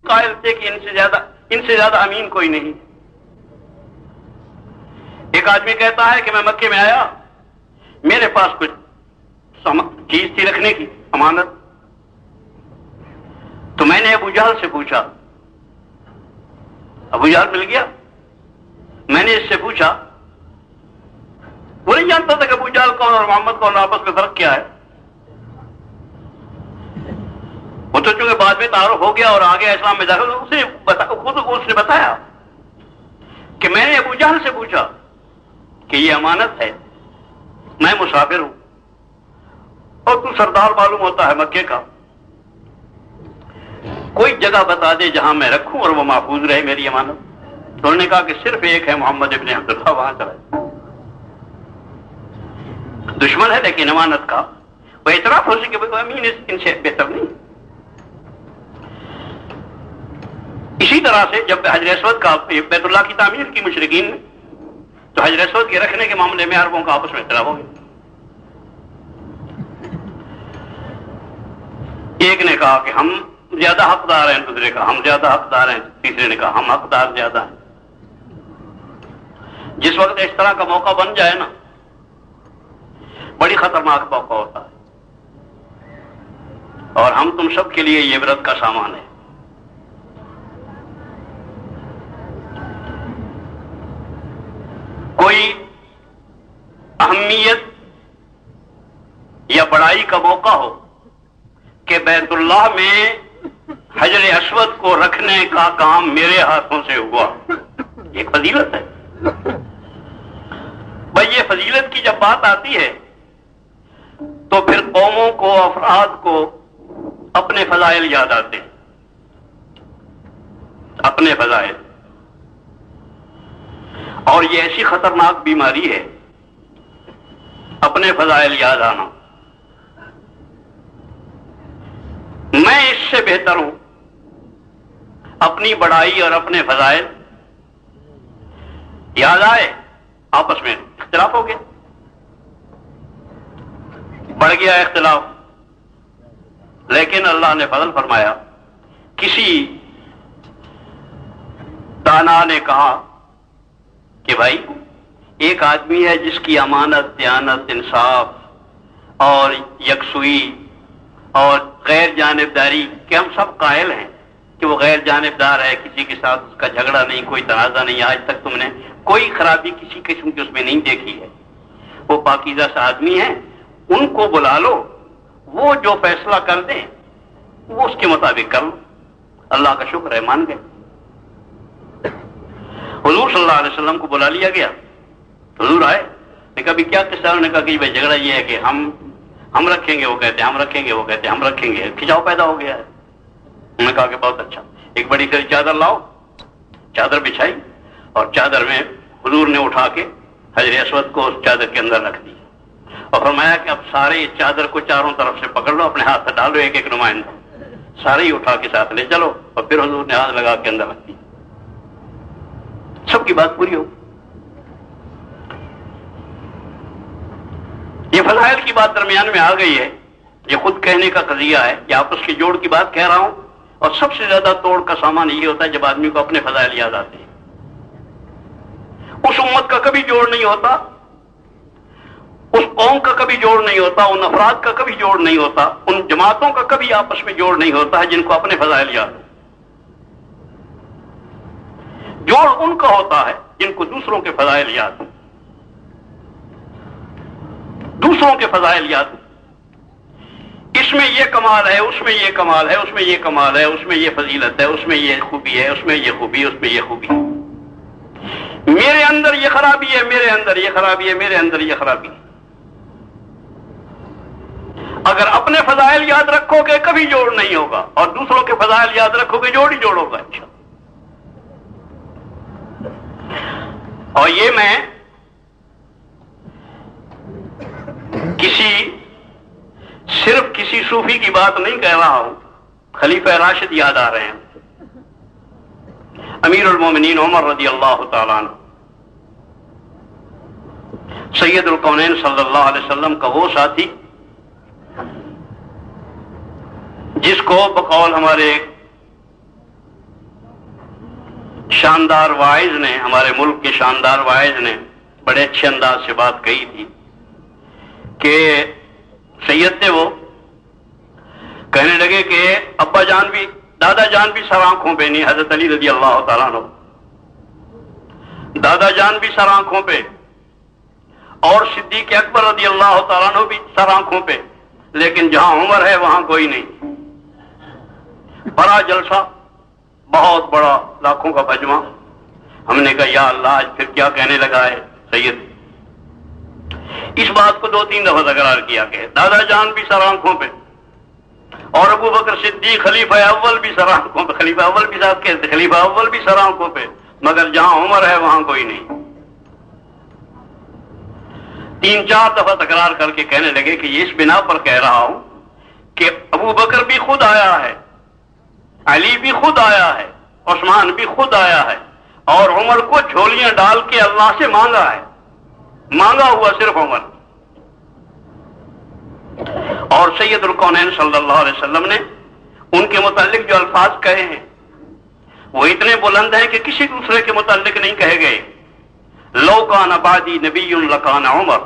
قائل تھے کہ ان سے زیادہ امین کوئی نہیں. ایک آدمی کہتا ہے کہ میں مکے میں آیا، میرے پاس کچھ چیز تھی رکھنے کی، امانت. تو میں نے ابو جہل سے پوچھا، ابو جہل مل گیا. میں نے اس سے پوچھا، وہ نہیں جانتا تھا کہ ابو جہل کون اور محمد کون، آپس میں فرق کیا ہے. وہ تو چونکہ بعد میں تعارف ہو گیا اور آگے اسلام میں داخل، خود اس نے بتایا کہ میں نے ابو جہل سے پوچھا کہ یہ امانت ہے، میں مسافر ہوں اور تو سردار معلوم ہوتا ہے مکے کا، کوئی جگہ بتا دے جہاں میں رکھوں اور وہ محفوظ رہے میری امانت. تو انہوں نے کہا کہ صرف ایک ہے، محمد ابن عبداللہ، وہاں چلا. دشمن ہے لیکن امانت کا وہ اعتراف ہو سکے کہ امین ان سے بہتر نہیں. اسی طرح سے جب حجر اسود کا بیت اللہ کی تعمیر کی مشرکین نے، تو حجر اسود کے رکھنے کے معاملے میں عربوں کا آپس میں اختلاف ہو گیا. ایک نے کہا کہ ہم زیادہ حقدار ہیں، دوسرے نے کہا ہم زیادہ حقدار ہیں، تیسرے نے کہا ہم حقدار زیادہ ہیں. جس وقت اس طرح کا موقع بن جائے نا، بڑی خطرناک موقع ہوتا ہے، اور ہم تم سب کے لیے یہ عبرت کا سامان ہے. کوئی اہمیت یا بڑائی کا موقع ہو کہ بیت اللہ میں حجر اسود کو رکھنے کا کام میرے ہاتھوں سے ہوا، یہ فضیلت ہے. بھائی یہ فضیلت کی جب بات آتی ہے تو پھر قوموں کو، افراد کو اپنے فضائل یاد آتے ہیں، اپنے فضائل. اور یہ ایسی خطرناک بیماری ہے اپنے فضائل یاد آنا. میں اس سے بہتر ہوں، اپنی بڑائی اور اپنے فضائل یاد آئے، آپس میں اختلاف ہو گیا، بڑھ گیا اختلاف. لیکن اللہ نے فضل فرمایا. کسی دانا نے کہا کہ بھائی ایک آدمی ہے جس کی امانت، دیانت، انصاف اور یکسوئی اور غیر جانبداری کے ہم سب قائل ہیں کہ وہ غیر جانبدار ہے، کسی کے ساتھ اس کا جھگڑا نہیں، کوئی تنازع نہیں، آج تک تم نے کوئی خرابی کسی قسم کی اس میں نہیں دیکھی ہے. وہ پاکیزہ سا آدمی ہے، ان کو بلا لو، وہ جو فیصلہ کر دیں وہ اس کے مطابق کر لو. اللہ کا شکر ہے مان گئے. حضور صلی اللہ علیہ وسلم کو بلا لیا گیا. حضور آئے، نے کہا بھی کیا قصہ؟ انہوں نے کہا کہ بھائی جھگڑا یہ ہے کہ ہم رکھیں گے، وہ کہتے ہیں ہم رکھیں گے، وہ کہتے ہیں ہم رکھیں گے. کھچاؤ پیدا ہو گیا ہے. انہوں نے کہا کہ بہت اچھا، ایک بڑی ساری چادر لاؤ. چادر بچھائی اور چادر میں حضور نے اٹھا کے حجر اسود کو اس چادر کے اندر رکھ دی اور فرمایا کہ اب سارے اس چادر کو چاروں طرف سے پکڑ لو، اپنے ہاتھ سے ڈالو ایک ایک نمائندہ، سارے ہی اٹھا کے ساتھ لے چلو. اور پھر حضور نے ہاتھ لگا کے اندر رکھ دی. سب کی بات پوری ہو. یہ فضائل کی بات درمیان میں آ گئی ہے، یہ خود کہنے کا قضیہ ہے، یہ آپس کے جوڑ کی بات کہہ رہا ہوں، اور سب سے زیادہ توڑ کا سامان یہ ہوتا ہے جب آدمی کو اپنے فضائل یاد آتے ہیں۔ اس امت کا کبھی جوڑ نہیں ہوتا، اس قوم کا کبھی جوڑ نہیں ہوتا، ان افراد کا کبھی جوڑ نہیں ہوتا، ان جماعتوں کا کبھی آپس میں جوڑ نہیں ہوتا ہے جن کو اپنے فضائل یاد ہو۔ جوڑ ان کا ہوتا ہے جن کو دوسروں کے فضائل یاد ہو، دوسروں کے فضائل یاد ہو، اس میں یہ کمال ہے، اس میں یہ کمال ہے، اس میں یہ کمال ہے، اس میں یہ فضیلت ہے، اس میں یہ خوبی ہے، اس میں یہ خوبی، اس میں یہ خوبی، میرے اندر یہ خرابی ہے، میرے اندر یہ خرابی ہے، میرے اندر یہ خرابی ہے۔ اگر اپنے فضائل یاد رکھو گے کبھی جوڑ نہیں ہوگا، اور دوسروں کے فضائل یاد رکھو گے جوڑ ہی جوڑ ہوگا انشاءاللہ۔ اور یہ میں صرف کسی صوفی کی بات نہیں کہہ رہا ہوں، خلیفہ راشد یاد آ رہے ہیں، امیر المومنین عمر رضی اللہ تعالیٰ عنہ، سید الکونین صلی اللہ علیہ وسلم کا وہ ساتھی جس کو بقول ہمارے شاندار واعظ نے، ہمارے ملک کے شاندار واعظ نے بڑے اچھے انداز سے بات کہی تھی کہ سید تھے، وہ کہنے لگے کہ ابا جان بھی، دادا جان بھی سر آنکھوں پہ نہیں، حضرت علی رضی اللہ تعالیٰ عنہ، دادا جان بھی سر آنکھوں پہ، اور صدیق اکبر رضی اللہ تعالیٰ عنہ بھی سر آنکھوں پہ، لیکن جہاں عمر ہے وہاں کوئی نہیں۔ بڑا جلسہ، بہت بڑا، لاکھوں کا مجمع۔ ہم نے کہا یا اللہ، آج پھر کیا کہنے لگا ہے سید؟ اس بات کو 2-3 دفعہ تکرار کیا کہ دادا جان بھی سر آنکھوں پہ، اور ابو بکر صدیق خلیفہ اول بھی سر آنکھوں پہ، خلیفہ اول بھی صاحب کہتے، خلیفہ اول بھی سر آنکھوں پہ، مگر جہاں عمر ہے وہاں کوئی نہیں۔ 3-4 دفعہ تکرار کر کے کہنے لگے کہ یہ اس بنا پر کہہ رہا ہوں کہ ابو بکر بھی خود آیا ہے، علی بھی خود آیا ہے، عثمان بھی خود آیا ہے، اور عمر کو جھولیاں ڈال کے اللہ سے مانگا ہے، مانگا ہوا صرف عمر۔ اور سید الکونین صلی اللہ علیہ وسلم نے ان کے متعلق جو الفاظ کہے ہیں وہ اتنے بلند ہیں کہ کسی دوسرے کے متعلق نہیں کہے گئے۔ لو کان بعدی نبی لکان عمر،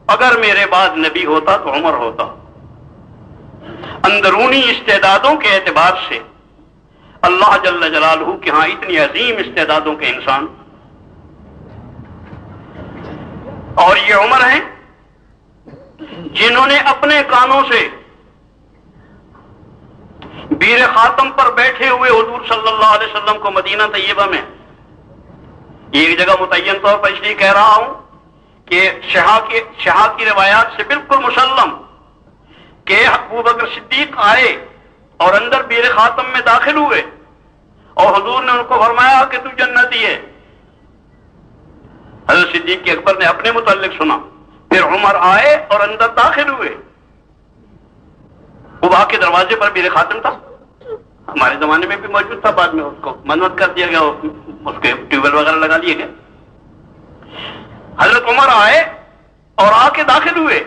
اگر میرے بعد نبی ہوتا تو عمر ہوتا۔ اندرونی استعدادوں کے اعتبار سے اللہ جل جلالہ کے ہاں اتنی عظیم استعدادوں کے انسان، اور یہ عمر ہیں جنہوں نے اپنے کانوں سے بیر خاتم پر بیٹھے ہوئے حضور صلی اللہ علیہ وسلم کو مدینہ طیبہ میں، یہ ایک جگہ متعین طور پر اس لیے کہہ رہا ہوں کہ شہا کی روایات سے بالکل مسلم کہ ابو بکر صدیق آئے اور اندر بیر خاتم میں داخل ہوئے، اور حضور نے ان کو فرمایا کہ تو جنتی ہے۔ حضرت صدیق اکبر نے اپنے متعلق سنا، پھر عمر آئے اور اندر داخل ہوئے۔ قباء کے دروازے پر بیر خاتم تھا، ہمارے زمانے میں بھی موجود تھا، بعد میں اس کو منوت کر دیا گیا، اس کے ٹیوب ویل وغیرہ لگا دیے گئے۔ حضرت عمر آئے اور آ کے داخل ہوئے،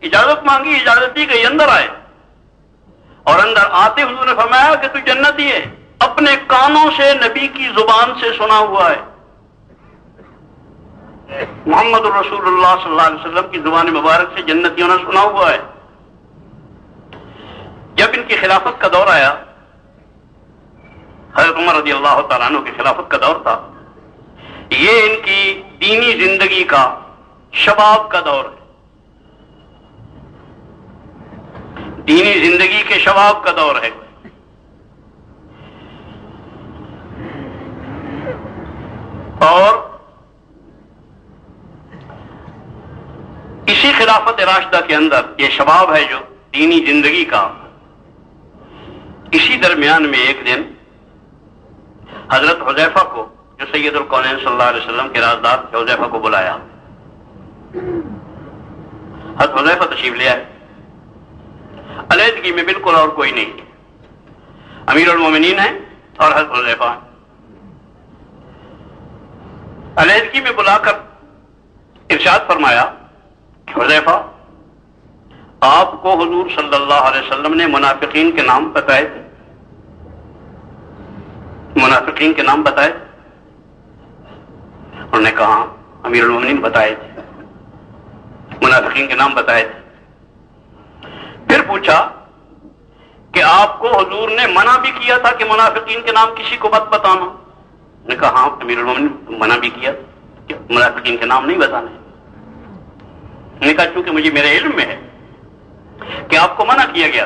اجازت مانگی، اجازت دی گئی، اندر آئے، اور اندر آتے حضور نے فرمایا کہ تو جنتی ہے، اپنے کانوں سے نبی کی زبان سے سنا ہوا ہے، محمد الرسول اللہ صلی اللہ علیہ وسلم کی زبان مبارک سے جنتیوں نے سنا ہوا ہے۔ جب ان کی خلافت کا دور آیا، حضرت عمر رضی اللہ تعالیٰ عنہ کی خلافت کا دور تھا، یہ ان کی دینی زندگی کا شباب کا دور ہے، دینی زندگی کے شباب کا دور ہے۔ اور اسی خلافت راشدہ کے اندر یہ شباب ہے جو دینی زندگی کا، اسی درمیان میں ایک دن حضرت حذیفہ کو، جو سید الکونین صلی اللہ علیہ وسلم کے رازدار تھے، حذیفہ کو بلایا۔ حضرت حذیفہ تشریف لے آئے، علیحدگی میں بالکل اور کوئی نہیں، امیر المومنین ہیں اور حضرت حذیفہ ہیں۔ علیحدگی میں بلا کر ارشاد فرمایا کہ حذیفہ آپ کو حضور صلی اللہ علیہ وسلم نے منافقین کے نام بتائے تھے؟ منافقین کے نام بتائے؟ انہوں نے کہا امیر المومنین بتائے تھے، منافقین کے نام بتائے تھے۔ پھر پوچھا کہ آپ کو حضور نے منع بھی کیا تھا کہ منافقین کے نام کسی کو مت بتانا؟ انہوں نے کہا ہاں امیر المومنین منع بھی کیا کہ منافقین کے نام نہیں بتانے۔ انہوں نے کہا چونکہ مجھے میرے علم میں ہے کہ آپ کو منع کیا گیا،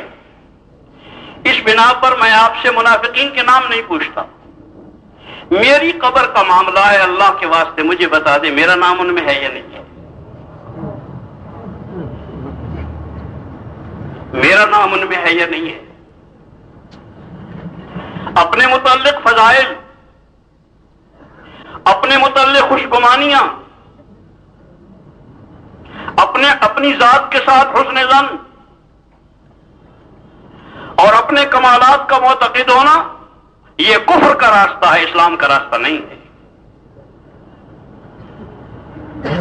اس بنا پر میں آپ سے منافقین کے نام نہیں پوچھتا۔ میری قبر کا معاملہ ہے، اللہ کے واسطے مجھے بتا دے میرا نام ان میں ہے یا نہیں ہے، میرا نام ان میں ہے یا نہیں ہے۔ اپنے متعلق فضائل، اپنے متعلق خوشگمانیاں، اپنی ذات کے ساتھ حسن ظن اور اپنے کمالات کا معتقد ہونا، یہ کفر کا راستہ ہے، اسلام کا راستہ نہیں ہے۔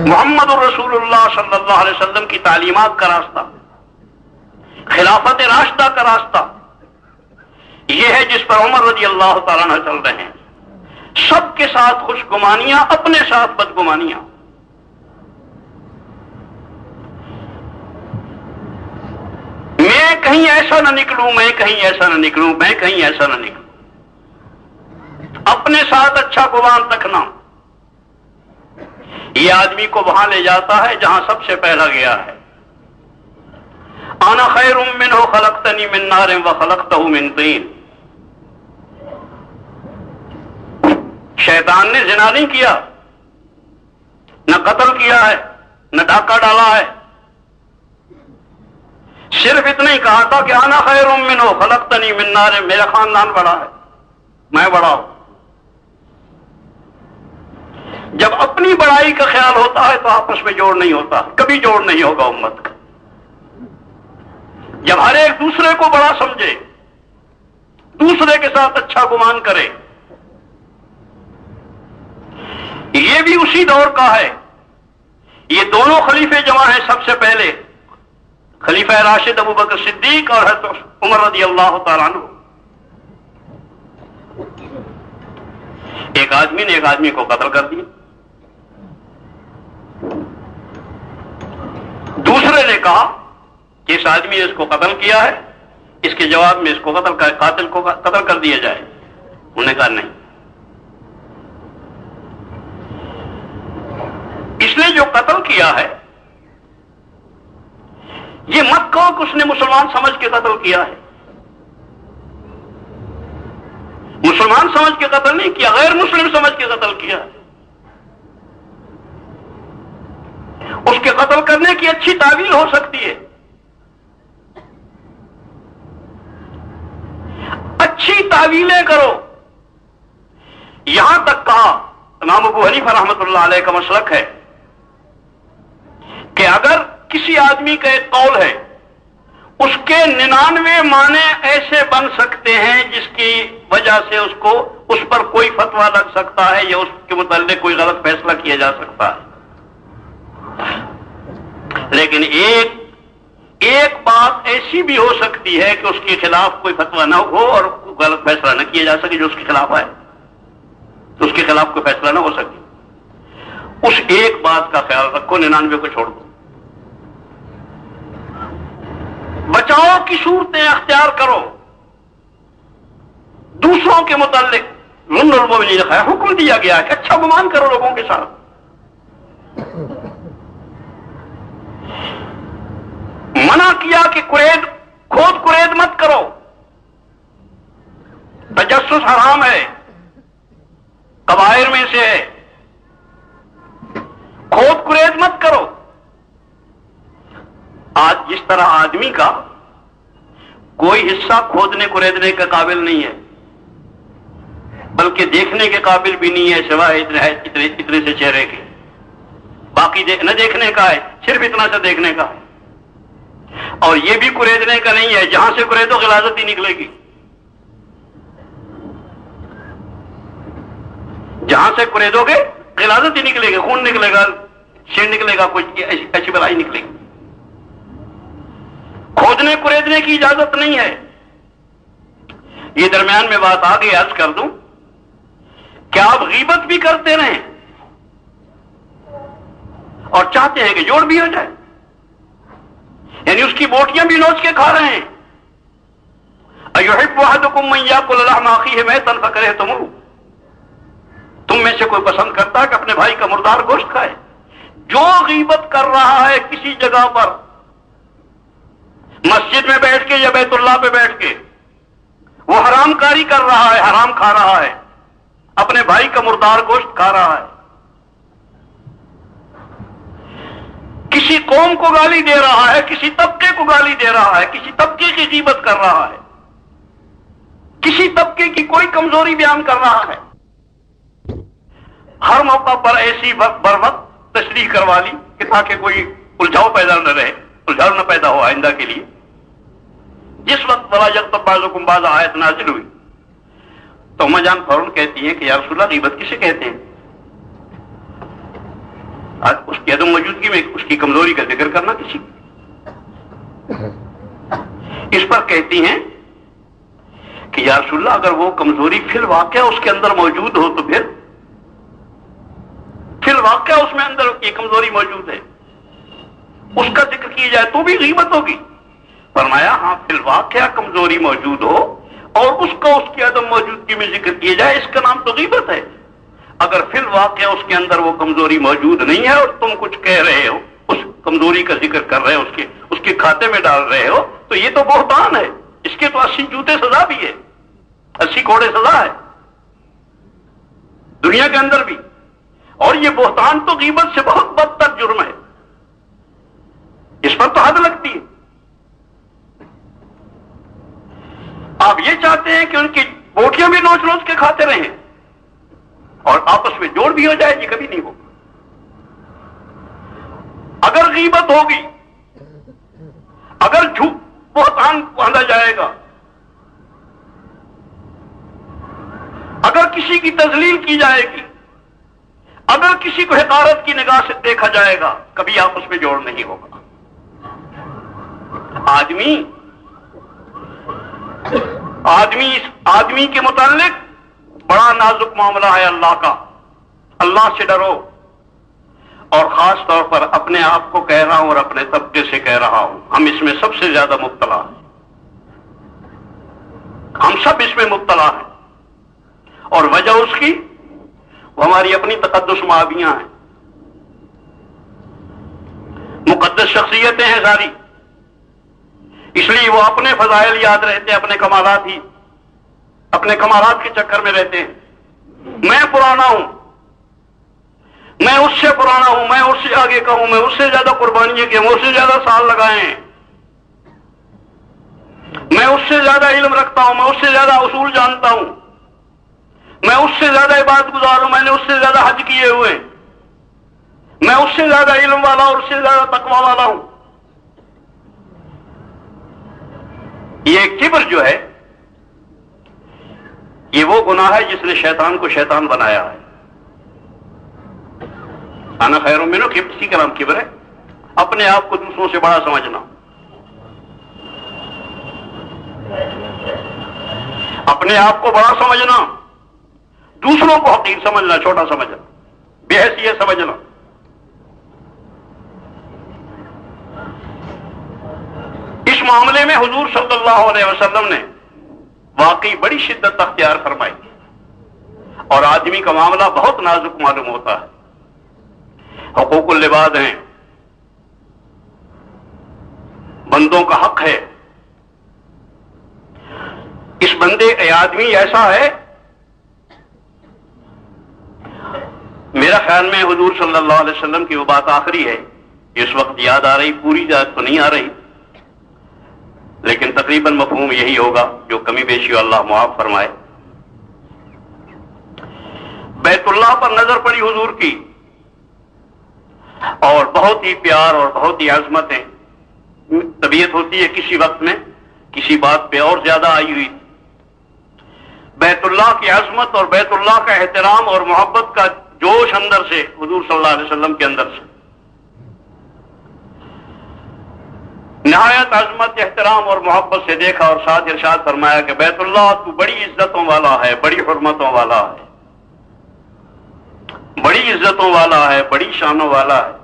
محمد الرسول اللہ صلی اللہ علیہ وسلم کی تعلیمات کا راستہ، خلافت راشدہ کا راستہ یہ ہے جس پر عمر رضی اللہ تعالیٰ عنہ چل رہے ہیں۔ سب کے ساتھ خوشگمانیاں، اپنے ساتھ بدگمانیاں۔ میں کہیں ایسا نہ نکلوں، میں کہیں ایسا نہ نکلوں، میں کہیں ایسا نہ نکلوں، اپنے ساتھ اچھا گمان رکھنا۔ یہ آدمی کو وہاں لے جاتا ہے جہاں سب سے پہلا گیا ہے۔ انا خیر منہ خلقتنی من نار وخلقتہ من طین۔ شیطان نے زنا نہیں کیا، نہ قتل کیا ہے، نہ ڈاکہ ڈالا ہے، صرف اتنا ہی کہا تھا کہ انا خیر منہ خلقتنی من نار، میرا خاندان بڑا ہے، میں بڑا ہوں۔ جب اپنی بڑائی کا خیال ہوتا ہے تو آپس میں جوڑ نہیں ہوتا، کبھی جوڑ نہیں ہوگا امت کا۔ جب ہر ایک دوسرے کو بڑا سمجھے، دوسرے کے ساتھ اچھا گمان کرے، یہ بھی اسی دور کا ہے۔ یہ دونوں خلیفے جمع ہیں، سب سے پہلے خلیفہ راشد ابو بکر صدیق اور حضرت عمر رضی اللہ تعالیٰ عنہ۔ ایک آدمی نے ایک آدمی کو قتل کر دیا، دوسرے نے کہا کہ اس آدمی نے اس کو قتل کیا ہے، اس کے جواب میں اس کو قاتل کو قتل کر دیا جائے۔ انہوں نے کہا نہیں، اس نے جو قتل کیا ہے یہ مت کہو کہ اس نے مسلمان سمجھ کے قتل کیا ہے، مسلمان سمجھ کے قتل نہیں کیا، غیر مسلم سمجھ کے قتل کیا ہے۔ اس کے قتل کرنے کی اچھی تعویل ہو سکتی ہے، اچھی تعویلیں کرو۔ یہاں تک کہا، امام ابو حنیفہ رحمۃ اللہ علیہ کا مسلک ہے کہ اگر کسی آدمی کا ایک قول ہے، اس کے 99 معنی ایسے بن سکتے ہیں جس کی وجہ سے اس پر کوئی فتویٰ لگ سکتا ہے یا اس کے متعلق کوئی غلط فیصلہ کیا جا سکتا ہے، لیکن ایک بات ایسی بھی ہو سکتی ہے کہ اس کے خلاف کوئی فتویٰ نہ ہو اور غلط فیصلہ نہ کیا جا سکے جو اس کے خلاف ہے، تو اس کے خلاف کوئی فیصلہ نہ ہو سکے۔ اس ایک بات کا خیال رکھو، 99 کو چھوڑ دو۔ بچاؤ کی صورتیں اختیار کرو، دوسروں کے متعلق ظن المؤمنین خیر، حکم دیا گیا ہے کہ اچھا گمان کرو لوگوں کے ساتھ۔ منع کیا کہ کھود کرید مت کرو، تجسس حرام ہے، کبائر میں سے ہے، کھود کرید مت کرو۔ آج جس طرح آدمی کا کوئی حصہ کھودنے کریدنے کے قابل نہیں ہے، بلکہ دیکھنے کے قابل بھی نہیں ہے سوائے اتنے سے چہرے کے، باقی نہ دیکھنے کا ہے، صرف اتنا سے دیکھنے کا ہے، اور یہ بھی کریدنے کا نہیں ہے، جہاں سے کریدو غلاظت ہی نکلے گی، جہاں سے کریدو گے غلاظت ہی نکلے گی، خون نکلے گا، شیر نکلے گا، کچھ ایسی بلائی نکلے گی۔ کھودنے کریدنے کی اجازت نہیں ہے. یہ درمیان میں بات آگے عرض کر دوں، کیا آپ غیبت بھی کرتے رہیں اور چاہتے ہیں کہ جوڑ بھی ہو جائے، یعنی اس کی بوٹیاں بھی نوچ کے کھا رہے ہیں. اَيُحِبُّ أَحَدُكُم مَّن يَأْكُلَ لَحْمَ أَخِيهِ مَيْتًا فَكَرِهْتُمُوهُ، تم میں سے کوئی پسند کرتا ہے کہ اپنے بھائی کا مردار گوشت کھائے؟ جو غیبت کر رہا ہے کسی جگہ پر، مسجد میں بیٹھ کے یا بیت اللہ پہ بیٹھ کے، وہ حرام کاری کر رہا ہے، حرام کھا رہا ہے، اپنے بھائی کا مردار گوشت کھا رہا ہے. کسی قوم کو گالی دے رہا ہے، کسی طبقے کو گالی دے رہا ہے، کسی طبقے کی غیبت کر رہا ہے، کسی طبقے کی کوئی کمزوری بیان کر رہا ہے. ہر موقع پر ایسی بر وقت تشریح کروا لی کہ تاکہ کوئی الجھاؤ پیدا نہ رہے، الجھاؤ نہ پیدا ہو آئندہ کے لیے. جس وقت وَلَا يَغْتَب بَعْضُكُم بَعْضًا آیت نازل ہوئی تو اماں جان فوراً کہتی ہیں کہ یا رسول اللہ غیبت کسے کہتے ہیں؟ اس کی عدم موجودگی میں اس کی کمزوری کا ذکر کرنا کسی. اس پر کہتی ہیں کہ یا رسول اللہ اگر وہ کمزوری فی الواقعہ اس کے اندر موجود ہو تو پھر فی الواقعہ اس میں اندر یہ کمزوری موجود ہے، اس کا ذکر کیا جائے تو بھی غیبت ہوگی. فرمایا ہاں فی الواقعہ کمزوری موجود ہو اور اس کا اس کی عدم موجودگی میں ذکر کیا جائے، اس کا نام تو غیبت ہے. اگر فی الواقعہ اس کے اندر وہ کمزوری موجود نہیں ہے اور تم کچھ کہہ رہے ہو، اس کمزوری کا ذکر کر رہے ہو، اس کے کھاتے میں ڈال رہے ہو، تو یہ تو بہتان ہے. اس کے تو 80 جوتے سزا بھی ہے، 80 کوڑے سزا ہے دنیا کے اندر بھی. اور یہ بہتان تو غیبت سے بہت بدتر جرم ہے، اس پر تو حد لگتی ہے. آپ یہ چاہتے ہیں کہ ان کی بوٹیاں بھی نوچ نوچ کے کھاتے رہیں اور آپس میں جوڑ بھی ہو جائے؟ یہ کبھی نہیں ہوگا. اگر غیبت ہوگی، اگر جھوٹ بہتان باندھا جائے گا، اگر کسی کی تذلیل کی جائے گی، اگر کسی کو حقارت کی نگاہ سے دیکھا جائے گا، کبھی آپس میں جوڑ نہیں ہوگا. آدمی کے متعلق بڑا نازک معاملہ ہے اللہ کا. اللہ سے ڈرو، اور خاص طور پر اپنے آپ کو کہہ رہا ہوں اور اپنے طبقے سے کہہ رہا ہوں، ہم اس میں سب سے زیادہ مبتلا ہیں. ہم سب اس میں مبتلا ہیں، اور وجہ اس کی وہ ہماری اپنی تقدس معابیاں ہیں، مقدس شخصیتیں ہیں ساری. اس لیے وہ اپنے فضائل یاد رہتے ہیں، اپنے کمالات ہی، اپنے کمالات کے چکر میں رہتے ہیں. میں پرانا ہوں، میں اس سے پرانا ہوں، میں اس سے آگے کا ہوں، میں اس سے زیادہ قربانیاں کی، میں اس سے زیادہ سال لگائے ہیں، میں اس سے زیادہ علم رکھتا ہوں، میں اس سے زیادہ اصول جانتا ہوں، میں اس سے زیادہ عبادت گزار ہوں، میں نے اس سے زیادہ حج کیے ہوئے، میں اس سے زیادہ علم والا اور اس سے زیادہ تقوی والا ہوں. یہ کبر جو ہے یہ وہ گناہ ہے جس نے شیطان کو شیطان بنایا ہے. انا خیر منہ، کسی کا نام کبر ہے، اپنے آپ کو دوسروں سے بڑا سمجھنا، اپنے آپ کو بڑا سمجھنا، دوسروں کو حقیر سمجھنا، چھوٹا سمجھنا، بے حیثیت سمجھنا. اس معاملے میں حضور صلی اللہ علیہ وسلم نے واقعی بڑی شدت اختیار فرمائی، اور آدمی کا معاملہ بہت نازک معلوم ہوتا ہے. حقوق العباد ہیں، بندوں کا حق ہے. اس بندے آدمی ایسا ہے، میرا خیال میں حضور صلی اللہ علیہ وسلم کی وہ بات آخری ہے، اس وقت یاد آ رہی، پوری یاد تو نہیں آ رہی، لیکن تقریباً مفہوم یہی ہوگا، جو کمی بیشی ہو اللہ معاف فرمائے. بیت اللہ پر نظر پڑی حضور کی، اور بہت ہی پیار اور بہت ہی عظمت ہے. طبیعت ہوتی ہے کسی وقت میں کسی بات پہ اور زیادہ آئی ہوئی. بیت اللہ کی عظمت اور بیت اللہ کا احترام اور محبت کا جوش اندر سے، حضور صلی اللہ علیہ وسلم کے اندر سے. نہایت عظمت، احترام اور محبت سے دیکھا اور ساتھ ارشاد فرمایا کہ بیت اللہ تو بڑی عزتوں والا ہے، بڑی حرمتوں والا ہے، بڑی عزتوں والا ہے، بڑی شانوں والا ہے،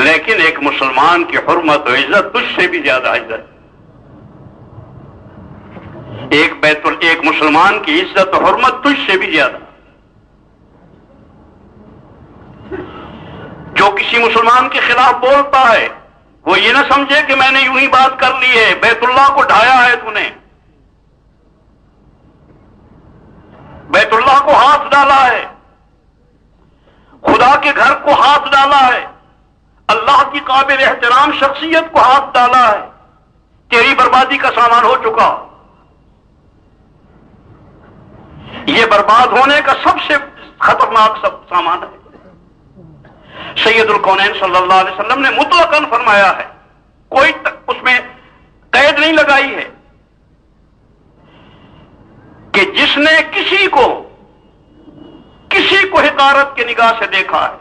لیکن ایک مسلمان کی حرمت و عزت تجھ سے بھی زیادہ عزت، ایک مسلمان کی عزت و حرمت تجھ سے بھی زیادہ۔ جو کسی مسلمان کے خلاف بولتا ہے وہ یہ نہ سمجھے کہ میں نے یوں ہی بات کر لی ہے، بیت اللہ کو ڈھایا ہے تو نے، بیت اللہ کو ہاتھ ڈالا ہے، خدا کے گھر کو ہاتھ ڈالا ہے، اللہ کی قابل احترام شخصیت کو ہاتھ ڈالا ہے، تیری بربادی کا سامان ہو چکا۔ یہ برباد ہونے کا سب سے خطرناک سامان ہے۔ سید الکونین صلی اللہ علیہ وسلم نے مطلقاً فرمایا ہے، کوئی اس میں قید نہیں لگائی ہے، کہ جس نے کسی کو حقارت کی نگاہ سے دیکھا ہے،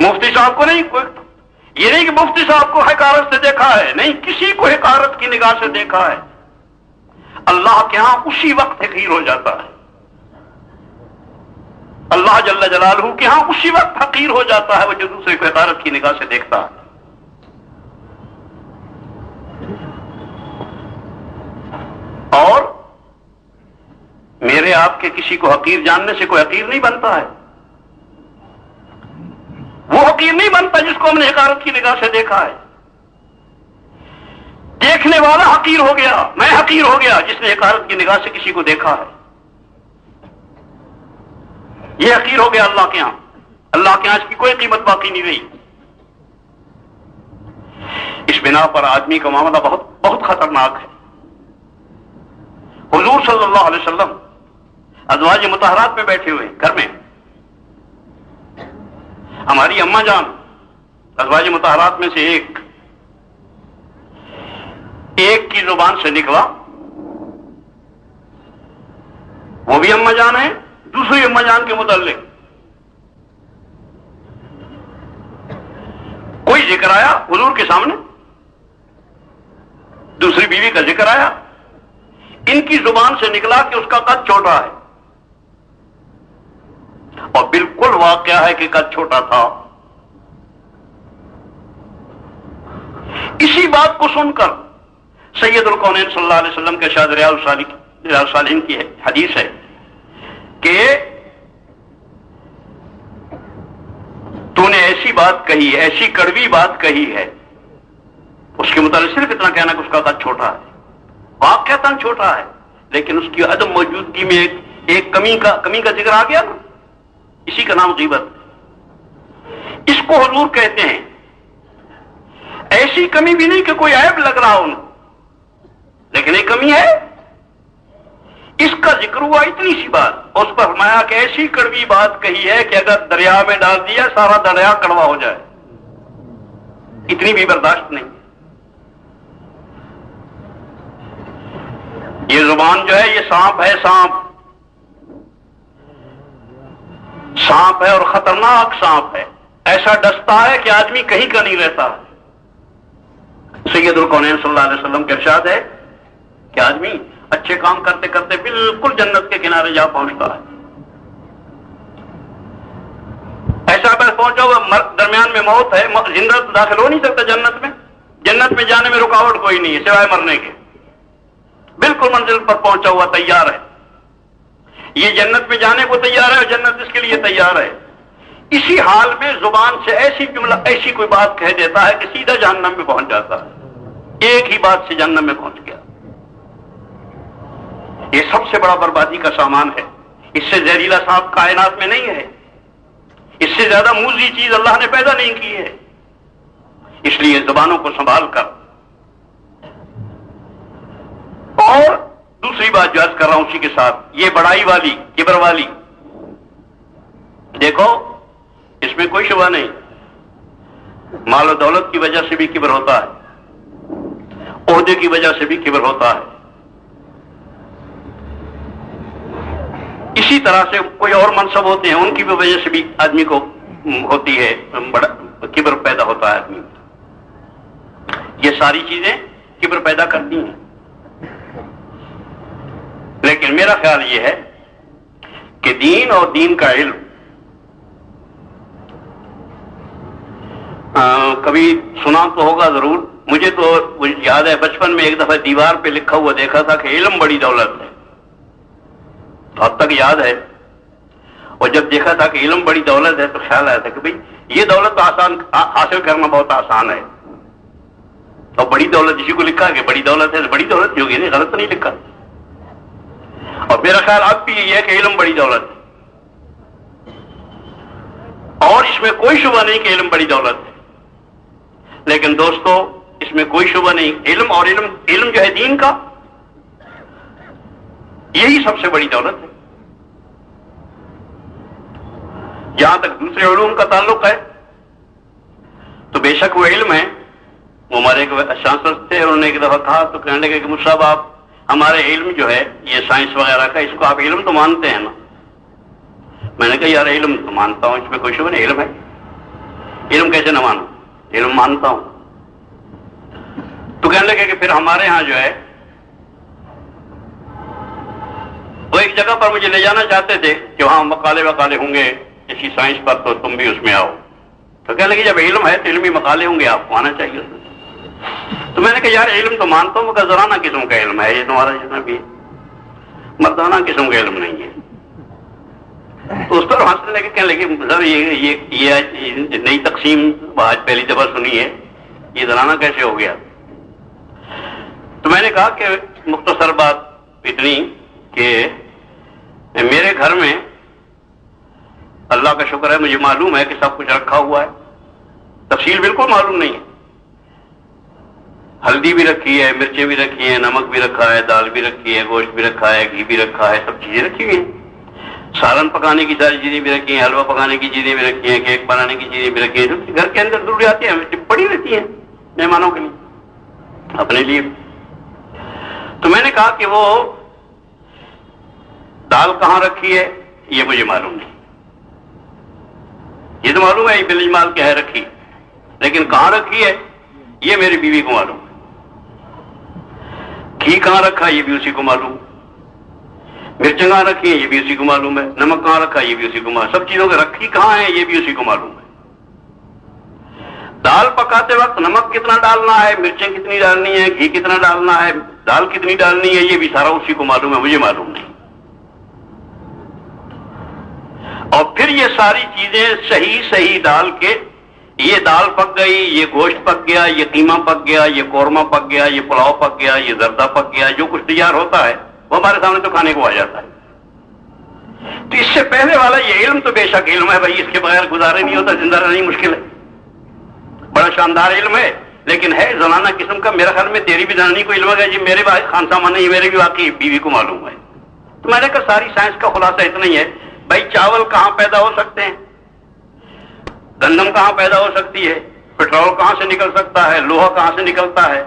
مفتی صاحب کو نہیں، یہ نہیں کہ مفتی صاحب کو حقارت سے دیکھا ہے، نہیں، کسی کو حقارت کی نگاہ سے دیکھا ہے، اللہ کے ہاں اسی وقت حقیر ہو جاتا ہے، اللہ جل جلالہ کے ہاں اسی وقت حقیر ہو جاتا ہے وہ جو دوسرے کو حقارت کی نگاہ سے دیکھتا ہے۔ اور میرے آپ کے کسی کو حقیر جاننے سے کوئی حقیر نہیں بنتا ہے، وہ حقیر نہیں بنتا جس کو ہم نے حقارت کی نگاہ سے دیکھا ہے، دیکھنے والا حقیر ہو گیا، میں حقیر ہو گیا جس نے حقارت کی نگاہ سے کسی کو دیکھا ہے، یہ حقیر ہو گیا اللہ کے ہاں، اللہ کے ہاں اس کی کوئی قیمت باقی نہیں رہی۔ اس بنا پر آدمی کا معاملہ بہت بہت خطرناک ہے۔ حضور صلی اللہ علیہ وسلم ازواج مطہرات میں بیٹھے ہوئے گھر میں، ہماری اماں جان ازواج مطہرات میں سے ایک کی زبان سے نکلا، وہ بھی اماں جان ہے، دوسری اماں جان کے متعلق کوئی ذکر آیا حضور کے سامنے، دوسری بیوی کا ذکر آیا، ان کی زبان سے نکلا کہ اس کا قد چھوٹا ہے، اور بالکل واقعہ ہے کہ قد چھوٹا تھا۔ اسی بات کو سن کر سید الکونین صلی اللہ علیہ وسلم کے ارشاد ریاض الصالحین کی حدیث ہے کہ تو نے ایسی بات کہی، ایسی کڑوی بات کہی ہے، اس کے متعلق صرف اتنا کہنا کہ اس کا قد چھوٹا ہے، واقعتاً چھوٹا ہے، لیکن اس کی عدم موجودگی میں ایک کمی کا ذکر آ گیا نا، اسی کا نام غیبت۔ اس کو حضور کہتے ہیں ایسی کمی بھی نہیں کہ کوئی عیب لگ رہا ہو، لیکن ایک کمی ہے، اس کا ذکر ہوا اتنی سی بات، اس پر فرمایا کہ ایسی کڑوی بات کہی ہے کہ اگر دریا میں ڈال دیا سارا دریا کڑوا ہو جائے، اتنی بھی برداشت نہیں۔ یہ زبان جو ہے یہ سانپ ہے، سانپ ہے، اور خطرناک سانپ ہے، ایسا ڈستا ہے کہ آدمی کہیں کا نہیں رہتا۔ سید الکونین صلی اللہ علیہ وسلم کے ارشاد ہے کہ آدمی اچھے کام کرتے کرتے بالکل جنت کے کنارے جا پہنچتا ہے، ایسا بس پہنچا ہوا درمیان میں موت ہے، زندہ داخل ہو نہیں سکتا جنت میں، جنت میں جانے میں رکاوٹ کوئی نہیں ہے سوائے مرنے کے، بالکل منزل پر پہنچا ہوا تیار ہے، یہ جنت میں جانے کو تیار ہے اور جنت اس کے لیے تیار ہے۔ اسی حال میں زبان سے ایسی جملہ، ایسی کوئی بات کہہ دیتا ہے کہ سیدھا جہنم میں پہنچ جاتا ہے، ایک ہی بات سے جہنم میں پہنچ گیا۔ یہ سب سے بڑا بربادی کا سامان ہے، اس سے زہریلا سانپ کائنات میں نہیں ہے، اس سے زیادہ موذی چیز اللہ نے پیدا نہیں کی ہے، اس لیے زبانوں کو سنبھال کر۔ اور دوسری بات جو عرض کر رہا ہوں اسی کے ساتھ، یہ بڑائی والی، کبر والی، دیکھو اس میں کوئی شبہ نہیں، مال و دولت کی وجہ سے بھی کبر ہوتا ہے، عہدے کی وجہ سے بھی کبر ہوتا ہے، اسی طرح سے کوئی اور منصب ہوتے ہیں، ان کی بھی وجہ سے بھی آدمی کو ہوتی ہے، بڑا کبر پیدا ہوتا ہے آدمی. یہ ساری چیزیں کبر پیدا کرتی ہیں. لیکن میرا خیال یہ ہے کہ دین اور دین کا علم، کبھی سنا تو ہوگا ضرور، مجھے تو یاد ہے بچپن میں ایک دفعہ دیوار پہ لکھا ہوا دیکھا تھا کہ علم بڑی دولت ہے، تو اب تک یاد ہے. اور جب دیکھا تھا کہ علم بڑی دولت ہے تو خیال آیا تھا کہ بھئی یہ دولت آسان حاصل کرنا بہت آسان ہے. اور بڑی دولت جسی کو لکھا کہ بڑی دولت ہے، بڑی دولت ہوگی نہیں، غلط نہیں لکھا. اور میرا خیال اب بھی یہ ہے کہ علم بڑی دولت ہے، اور اس میں کوئی شبہ نہیں کہ علم بڑی دولت ہے. لیکن دوستو اس میں کوئی شبہ نہیں، علم اور علم جو ہے دین کا، یہی سب سے بڑی دولت ہے. جہاں تک دوسرے علوم کا تعلق ہے تو بے شک وہ علم ہے. وہ ہمارے ایک چانسلر تھے، انہوں نے ایک دفعہ کہا تو کہنے لگے کہ مجھ صاحب آپ ہمارے علم جو ہے یہ سائنس وغیرہ کا، اس کو آپ علم تو مانتے ہیں نا؟ میں نے کہا یار علم تو مانتا ہوں، اس میں کوئی شبہ نہیں، علم ہے. علم کیسے نہ مانوں؟ علم مانتا ہوں. تو کہنے لگے کہ پھر ہمارے ہاں جو ہے وہ ایک جگہ پر مجھے لے جانا چاہتے تھے کہ وہاں مقالے وقالے ہوں گے اسی سائنس پر، تو تم بھی اس میں آؤ. تو کہنے لگے جب علم ہے تو علمی مقالے ہوں گے، آپ کو آنا چاہیے اس میں. تو میں نے کہا یار علم تو مانتا ہوں، مگر زرانہ قسم کا علم ہے یہ تمہارا جتنا بھی، مردانہ قسم کا علم نہیں ہے. تو اس پر ہنسنے لگے، کہنے لگے سر یہ نئی تقسیم آج پہلی دفعہ سنی ہے، یہ زرانہ کیسے ہو گیا؟ تو میں نے کہا کہ مختصر بات اتنی کہ میرے گھر میں اللہ کا شکر ہے مجھے معلوم ہے کہ سب کچھ رکھا ہوا ہے، تفصیل بالکل معلوم نہیں ہے. ہلدی بھی رکھی ہے، مرچیں بھی رکھی ہیں، نمک بھی رکھا ہے، دال بھی رکھی ہے، گوشت بھی رکھا ہے، گھی بھی رکھا ہے، سب چیزیں رکھی ہوئی ہیں. سالن پکانے کی ساری چیزیں بھی رکھی ہیں، حلوہ پکانے کی چیزیں بھی رکھی ہیں، کیک بنانے کی چیزیں بھی رکھی ہیں، جو گھر کے اندر ضروریات ہیں پڑی رہتی ہیں مہمانوں کے لیے، اپنے لیے. تو میں نے کہا کہ وہ دال کہاں رکھی ہے یہ مجھے معلوم نہیں، یہ تو معلوم ہے بل اجمال کیا ہے رکھی، لیکن کہاں رکھی ہے یہ میری بیوی کو معلوم ہے. گھی کہاں رکھا یہ بھی اسی کو معلوم، مرچیں کہاں رکھی ہیں یہ بھی اسی کو معلوم ہے، نمک کہاں رکھا یہ بھی اسی کو معلوم، سب چیزوں کے رکھی کہاں ہے یہ بھی اسی کو معلوم ہے. دال پکاتے وقت نمک کتنا ڈالنا ہے، مرچیں کتنی ڈالنی ہے، گھی کتنا ڈالنا ہے، دال کتنی ڈالنی ہے، یہ بھی سارا اسی کو معلوم ہے، مجھے معلوم نہیں. اور پھر یہ ساری چیزیں صحیح ڈال کے، یہ دال پک گئی، یہ گوشت پک گیا، یہ قیمہ پک گیا، یہ قورمہ پک گیا، یہ پلاؤ پک گیا، یہ زردہ پک گیا، جو کچھ تیار ہوتا ہے وہ ہمارے سامنے تو کھانے کو آ جاتا ہے. تو اس سے پہلے والا یہ علم تو بے شک علم ہے بھائی، اس کے بغیر گزارے نہیں ہوتا، زندہ رہنا ہی مشکل ہے. بڑا شاندار علم ہے، لیکن ہے زنانہ قسم کا. میرا خیال میں تیری بھی زنانی کو علم ہے جی، میرے بھائی خان سامان نہیں، میرے بھی واقعی بیوی کو معلوم ہے. تو میں نے کہا ساری سائنس کا خلاصہ اتنا ہی ہے بھائی، چاول کہاں پیدا ہو سکتے ہیں، گندم کہاں پیدا ہو سکتی ہے، پیٹرول کہاں سے نکل سکتا ہے، لوہا کہاں سے نکلتا ہے،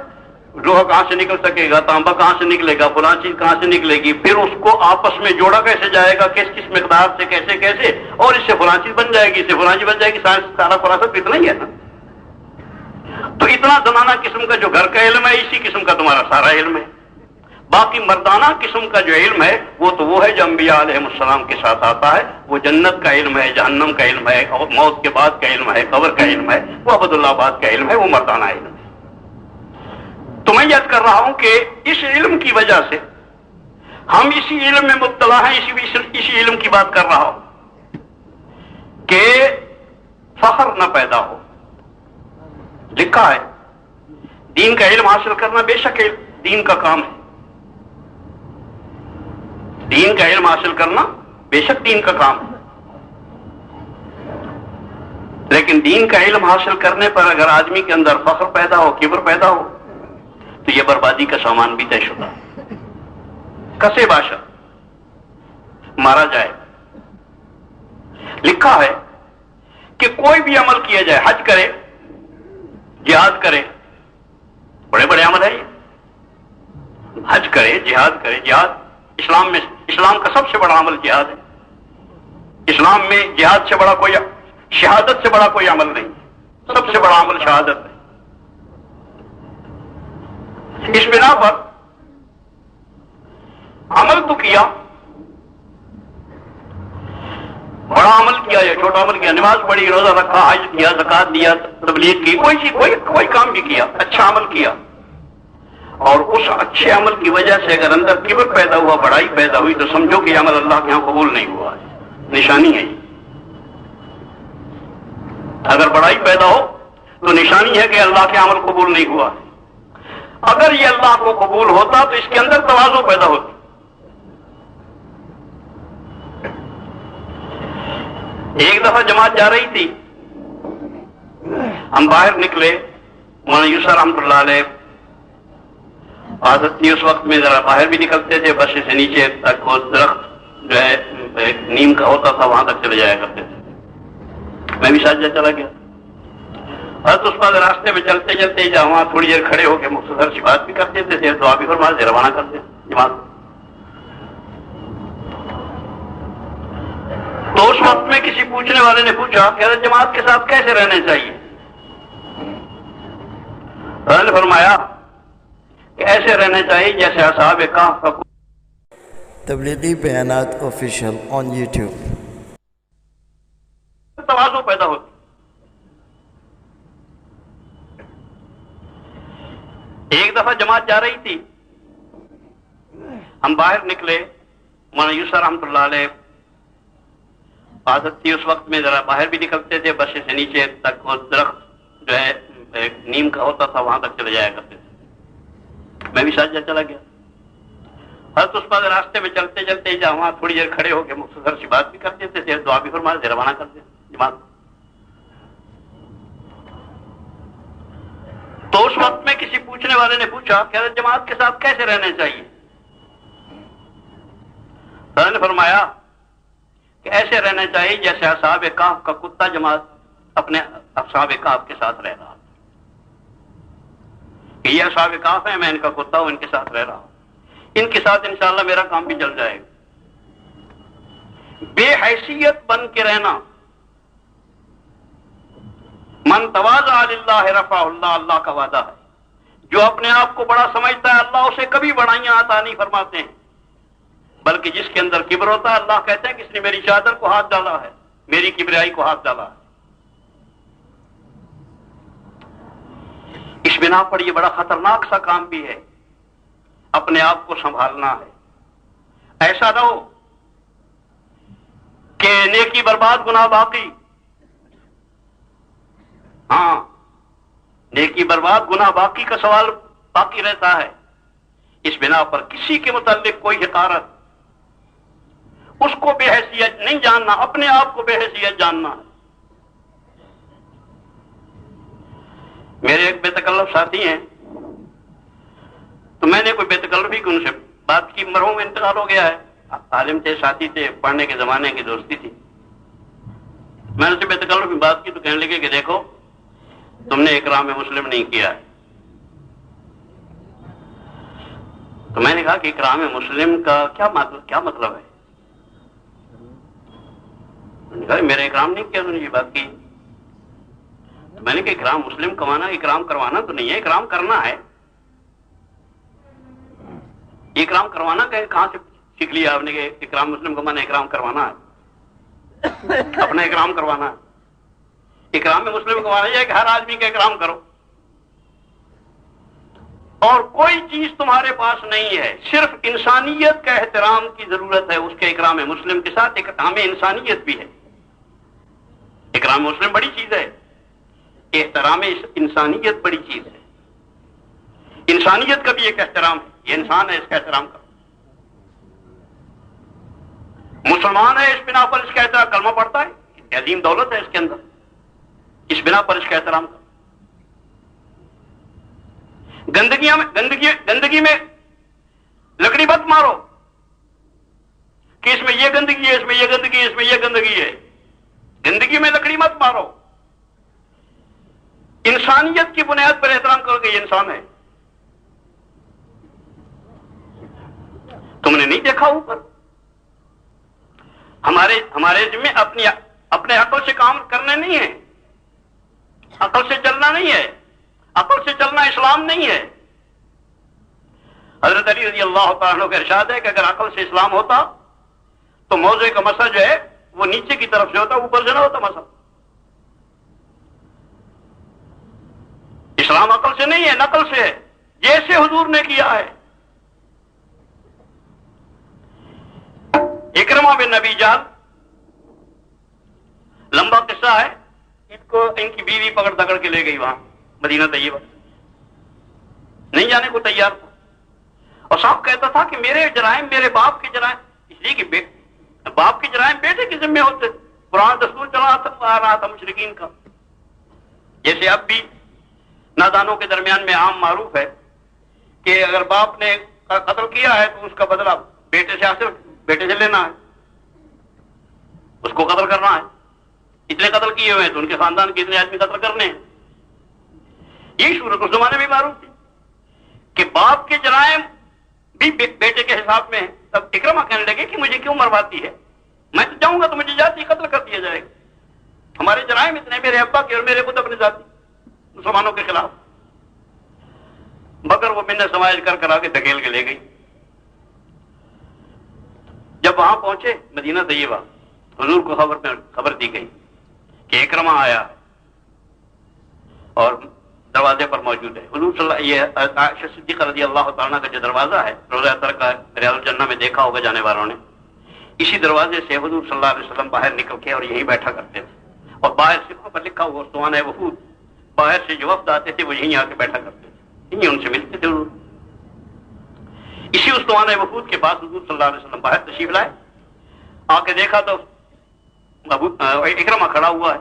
لوہا کہاں سے نکل سکے گا، تانبا کہاں سے نکلے گا، فلاں چیز کہاں سے نکلے گی، پھر اس کو آپس میں جوڑا کیسے جائے گا، کس مقدار سے، کیسے، اور اس سے فلاں چیز بن جائے گی، اس سے فلاں چیز بن جائے گی. سائنس سارا خلاصہ تو اتنا ہی ہے نا. تو اتنا زنانہ قسم کا جو گھر کا علم ہے، اسی قسم کا تمہارا سارا علم ہے. باقی مردانہ قسم کا جو علم ہے وہ ہے جو انبیاء علیہ السلام کے ساتھ آتا ہے. وہ جنت کا علم ہے، جہنم کا علم ہے، اور موت کے بعد کا علم ہے، قبر کا علم ہے، وہ عبداللہ آباد کا علم ہے، وہ مردانہ علم ہے. تو میں یاد کر رہا ہوں کہ اس علم کی وجہ سے ہم اسی علم میں مبتلا ہیں. اسی علم کی بات کر رہا ہوں کہ فخر نہ پیدا ہو. لکھا ہے دین کا علم حاصل کرنا بے شک دین کا کام ہے، دین کا علم حاصل کرنا بے شک دین کا کام ہے. لیکن دین کا علم حاصل کرنے پر اگر آدمی کے اندر فخر پیدا ہو، کبر پیدا ہو، تو یہ بربادی کا سامان بھی طے شدہ. کسے باشا مارا جائے. لکھا ہے کہ کوئی بھی عمل کیا جائے، حج کرے، جہاد کرے، بڑے بڑے عمل ہے یہ. حج کرے، جہاد کرے. جہاد اسلام کا سب سے بڑا عمل جہاد ہے. اسلام میں جہاد سے بڑا کوئی، شہادت سے بڑا کوئی عمل نہیں، سب سے بڑا عمل شہادت ہے۔ اس بنا پر عمل تو کیا، بڑا عمل کیا یا چھوٹا عمل کیا، نماز پڑھی، روزہ رکھا، حج کیا، زکات دیا، تبلیغ کی، کوئی کام بھی کیا، اچھا عمل کیا، اور اس اچھے عمل کی وجہ سے اگر اندر کبر پیدا ہوا، بڑائی پیدا ہوئی، تو سمجھو کہ یہ عمل اللہ کے یہاں قبول نہیں ہوا ہے، نشانی ہے۔ اگر بڑائی پیدا ہو تو نشانی ہے کہ اللہ کے عمل قبول نہیں ہوا ہے۔ اگر یہ اللہ کو قبول ہوتا تو اس کے اندر تواضع پیدا ہوتی۔ ایک دفعہ جماعت جا رہی تھی، ہم باہر نکلے، مولانا یوسف رحمۃ اللہ علیہ عادت تھی اس وقت میں ذرا باہر بھی نکلتے تھے، بس سے نیچے تک وہ درخت جو ہے نیم کا ہوتا تھا وہاں تک چلے جایا کرتے تھے، میں بھی ساتھ چلا گیا۔ بس اس بعد راستے میں چلتے چلتے جہاں وہاں تھوڑی دیر کھڑے ہو کے مختصر سی بات بھی کرتے تھے، دعا بھی فرما دے، روانہ کرتے جماعت۔ تو اس وقت میں کسی پوچھنے والے نے پوچھا کہ حضرت جماعت کے ساتھ کیسے رہنا چاہیے؟ حضرت نے فرمایا کہ ایسے رہنا چاہیے جیسے اصحاب کہف کا تبلیغی بیانات آفیشیل آن YouTube۔ تواضع پیدا ہوتی۔ ایک دفعہ جماعت جا رہی تھی، ہم باہر نکلے، مولانا یوسف رحمۃ اللہ علیہ عادت تھی اس وقت میں ذرا باہر بھی نکلتے تھے، بس سے نیچے تک وہ درخت جو ہے نیم کا ہوتا تھا وہاں تک چلے جایا کرتے تھے، میں بھی ساتھ چلا گیا۔ بس اس بعد راستے میں چلتے چلتے جہاں وہاں تھوڑی دیر کھڑے ہو کے مختصر سی بات بھی کرتے تھے، دعا بھی فرما دے، روانہ کرتے جماعت۔ تو اس وقت میں کسی پوچھنے والے نے پوچھا کہ حضرت جماعت کے ساتھ کیسے رہنا چاہیے؟ حضرت نے فرمایا کہ ایسے رہنا چاہیے جیسے اصحاب کہف کا کتا جماعت اپنے اصحاب کہف کے ساتھ رہ رہا، کہ یہ اصحاب کہف ہیں، میں ان کا کتا ہوں، ان کے ساتھ رہ رہا ہوں، ان کے ساتھ انشاءاللہ میرا کام بھی چل جائے گا۔ بے حیثیت بن کے رہنا، من تواضع للہ رفعہ اللہ، اللہ کا وعدہ ہے، جو اپنے آپ کو بڑا سمجھتا ہے اللہ اسے کبھی بڑائیاں عطا نہیں فرماتے ہیں، بلکہ جس کے اندر کبر ہوتا ہے اللہ کہتے ہیں کہ اس نے میری چادر کو ہاتھ ڈالا ہے، میری کبریائی کو ہاتھ ڈالا ہے۔ اس بنا پر یہ بڑا خطرناک سا کام بھی ہے، اپنے آپ کو سنبھالنا ہے۔ ایسا نہ ہو کہ نیکی برباد گناہ باقی، ہاں نیکی برباد گناہ باقی کا سوال باقی رہتا ہے۔ اس بنا پر کسی کے متعلق کوئی حقارت، اس کو بے حیثیت نہیں جاننا، اپنے آپ کو بے حیثیت جاننا ہے۔ میرے ایک بے تکلف ساتھی ہیں، تو میں نے کوئی بے تکلفی کی ان سے بات کی، مرحوم انتقال ہو گیا ہے، عالم تھے، ساتھی تھے، پڑھنے کے زمانے کی دوستی تھی۔ میں نے ان سے بے تکلفی بات کی تو کہنے لگے کہ دیکھو تم نے اکرام مسلم نہیں کیا ہے۔ تو میں نے کہا کہ اکرام مسلم کا کیا مطلب ہے؟ میں نے کہا میرے اکرام نہیں کیا، انہوں نے یہ بات کی۔ تو میں نے کہا اکرام مسلم کمانا اکرام کروانا تو نہیں ہے، اکرام کرنا ہے۔ اکرام کروانا کہاں سے سیکھ لیا آپ نے کہ اکرام مسلم کو مانا اکرام کروانا ہے؟ اپنا اکرام کروانا ہے۔ اکرام میں مسلم کو مانا جائے کہ ہر آدمی کا اکرام کرو، اور کوئی چیز تمہارے پاس نہیں ہے، صرف انسانیت کا احترام کی ضرورت ہے اس کے اکرام مسلم کے ساتھ۔ اکرام انسانیت بھی ہے، اکرام مسلم بڑی چیز ہے، احترام انسانیت بڑی چیز ہے۔ انسانیت کا بھی ایک احترام ہے، یہ انسان ہے، اس کا احترام کرو۔ مسلمان ہے، اس بنا پر اس کا احترام، کلمہ پڑھتا ہے، عظیم دولت ہے اس کے اندر، اس بنا پر اس کا احترام کرو۔ گندگی میں لکڑی مت مارو کہ اس میں یہ گندگی ہے، اس میں یہ گندگی ہے، اس میں یہ گندگی ہے۔ گندگی میں لکڑی مت مارو، انسانیت کی بنیاد پر احترام کرو کہ یہ انسان ہے۔ تم نے نہیں دیکھا اوپر ہمارے ذمہ اپنے عقل سے کام کرنے نہیں ہے، عقل سے چلنا نہیں ہے، عقل سے چلنا اسلام نہیں ہے۔ حضرت علی رضی اللہ تعالیٰ عنہ کا ارشاد ہے کہ اگر عقل سے اسلام ہوتا تو موضوع کا مسئلہ جو ہے وہ نیچے کی طرف سے ہوتا، اوپر سے نہ ہوتا مسئلہ۔ اسلام عقل سے نہیں ہے، نقل سے ہے، جیسے حضور نے کیا ہے۔ اکرمہ بن ابی جہل، لمبا قصہ ہے، ان کی بیوی پکڑ دکڑ کے لے گئی وہاں مدینہ طیبہ، نہیں جانے کو تیار تھا، اور صاحب کہتا تھا کہ میرے جرائم میرے باپ کے جرائم، اس لیے کہ باپ کے جرائم بیٹے کے ذمہ ہوتے، قرآن دستور چلا آ رہا تھا مشرکین کا۔ جیسے اب بھی نادانوں کے درمیان میں عام معروف ہے کہ اگر باپ نے قتل کیا ہے تو اس کا بدلہ بیٹے سے حاصل، بیٹے سے لینا ہے، اس کو قتل کرنا ہے، اتنے قتل کیے ہوئے ہیں تو ان کے خاندان کے اتنے آدمی قتل کرنے ہیں۔ یہی صورت اس زمانے میں معروف تھی کہ باپ کے جرائم بھی بیٹے کے حساب میں ہے۔ تب اکرمہ کہنے لگے کہ مجھے کیوں مرواتی ہے، میں تو جاؤں گا تو مجھے ذاتی قتل کر دیا جائے گا، ہمارے جرائم اتنے میرے ابا کے اور میرے خود اپنے ذاتی مسلمانوں کے خلاف۔ مگر وہ منت سماج کر آگے دھکیل کے لے گئی۔ جب وہاں پہنچے مدینہ طیبہ، حضور کو خبر دی گئی کہ اکرمہ آیا اور دروازے پر موجود ہے۔ حضور صلی اللہ یہ عائشہ صدیقہ رضی اللہ تعالیٰ کا جو دروازہ ہے روضہ طر کا، ریاض الجنہ میں دیکھا ہوگا جانے والوں نے، اسی دروازے سے حضور صلی اللہ علیہ وسلم باہر نکل کے اور یہیں بیٹھا کرتے تھے، اور باہر سے وہاں پر لکھا ہوا استوانہ وفود، باہر سے جو وفد آتے تھے وہ یہیں آ کے بیٹھا کرتے تھے، یہیں ان سے ملتے تھے حضور۔ اسی استوانہ وفود کے بعد حضور صلی اللہ علیہ وسلم باہر تشریف لائے، آ کے دیکھا تو اکرمہ کھڑا ہوا ہے۔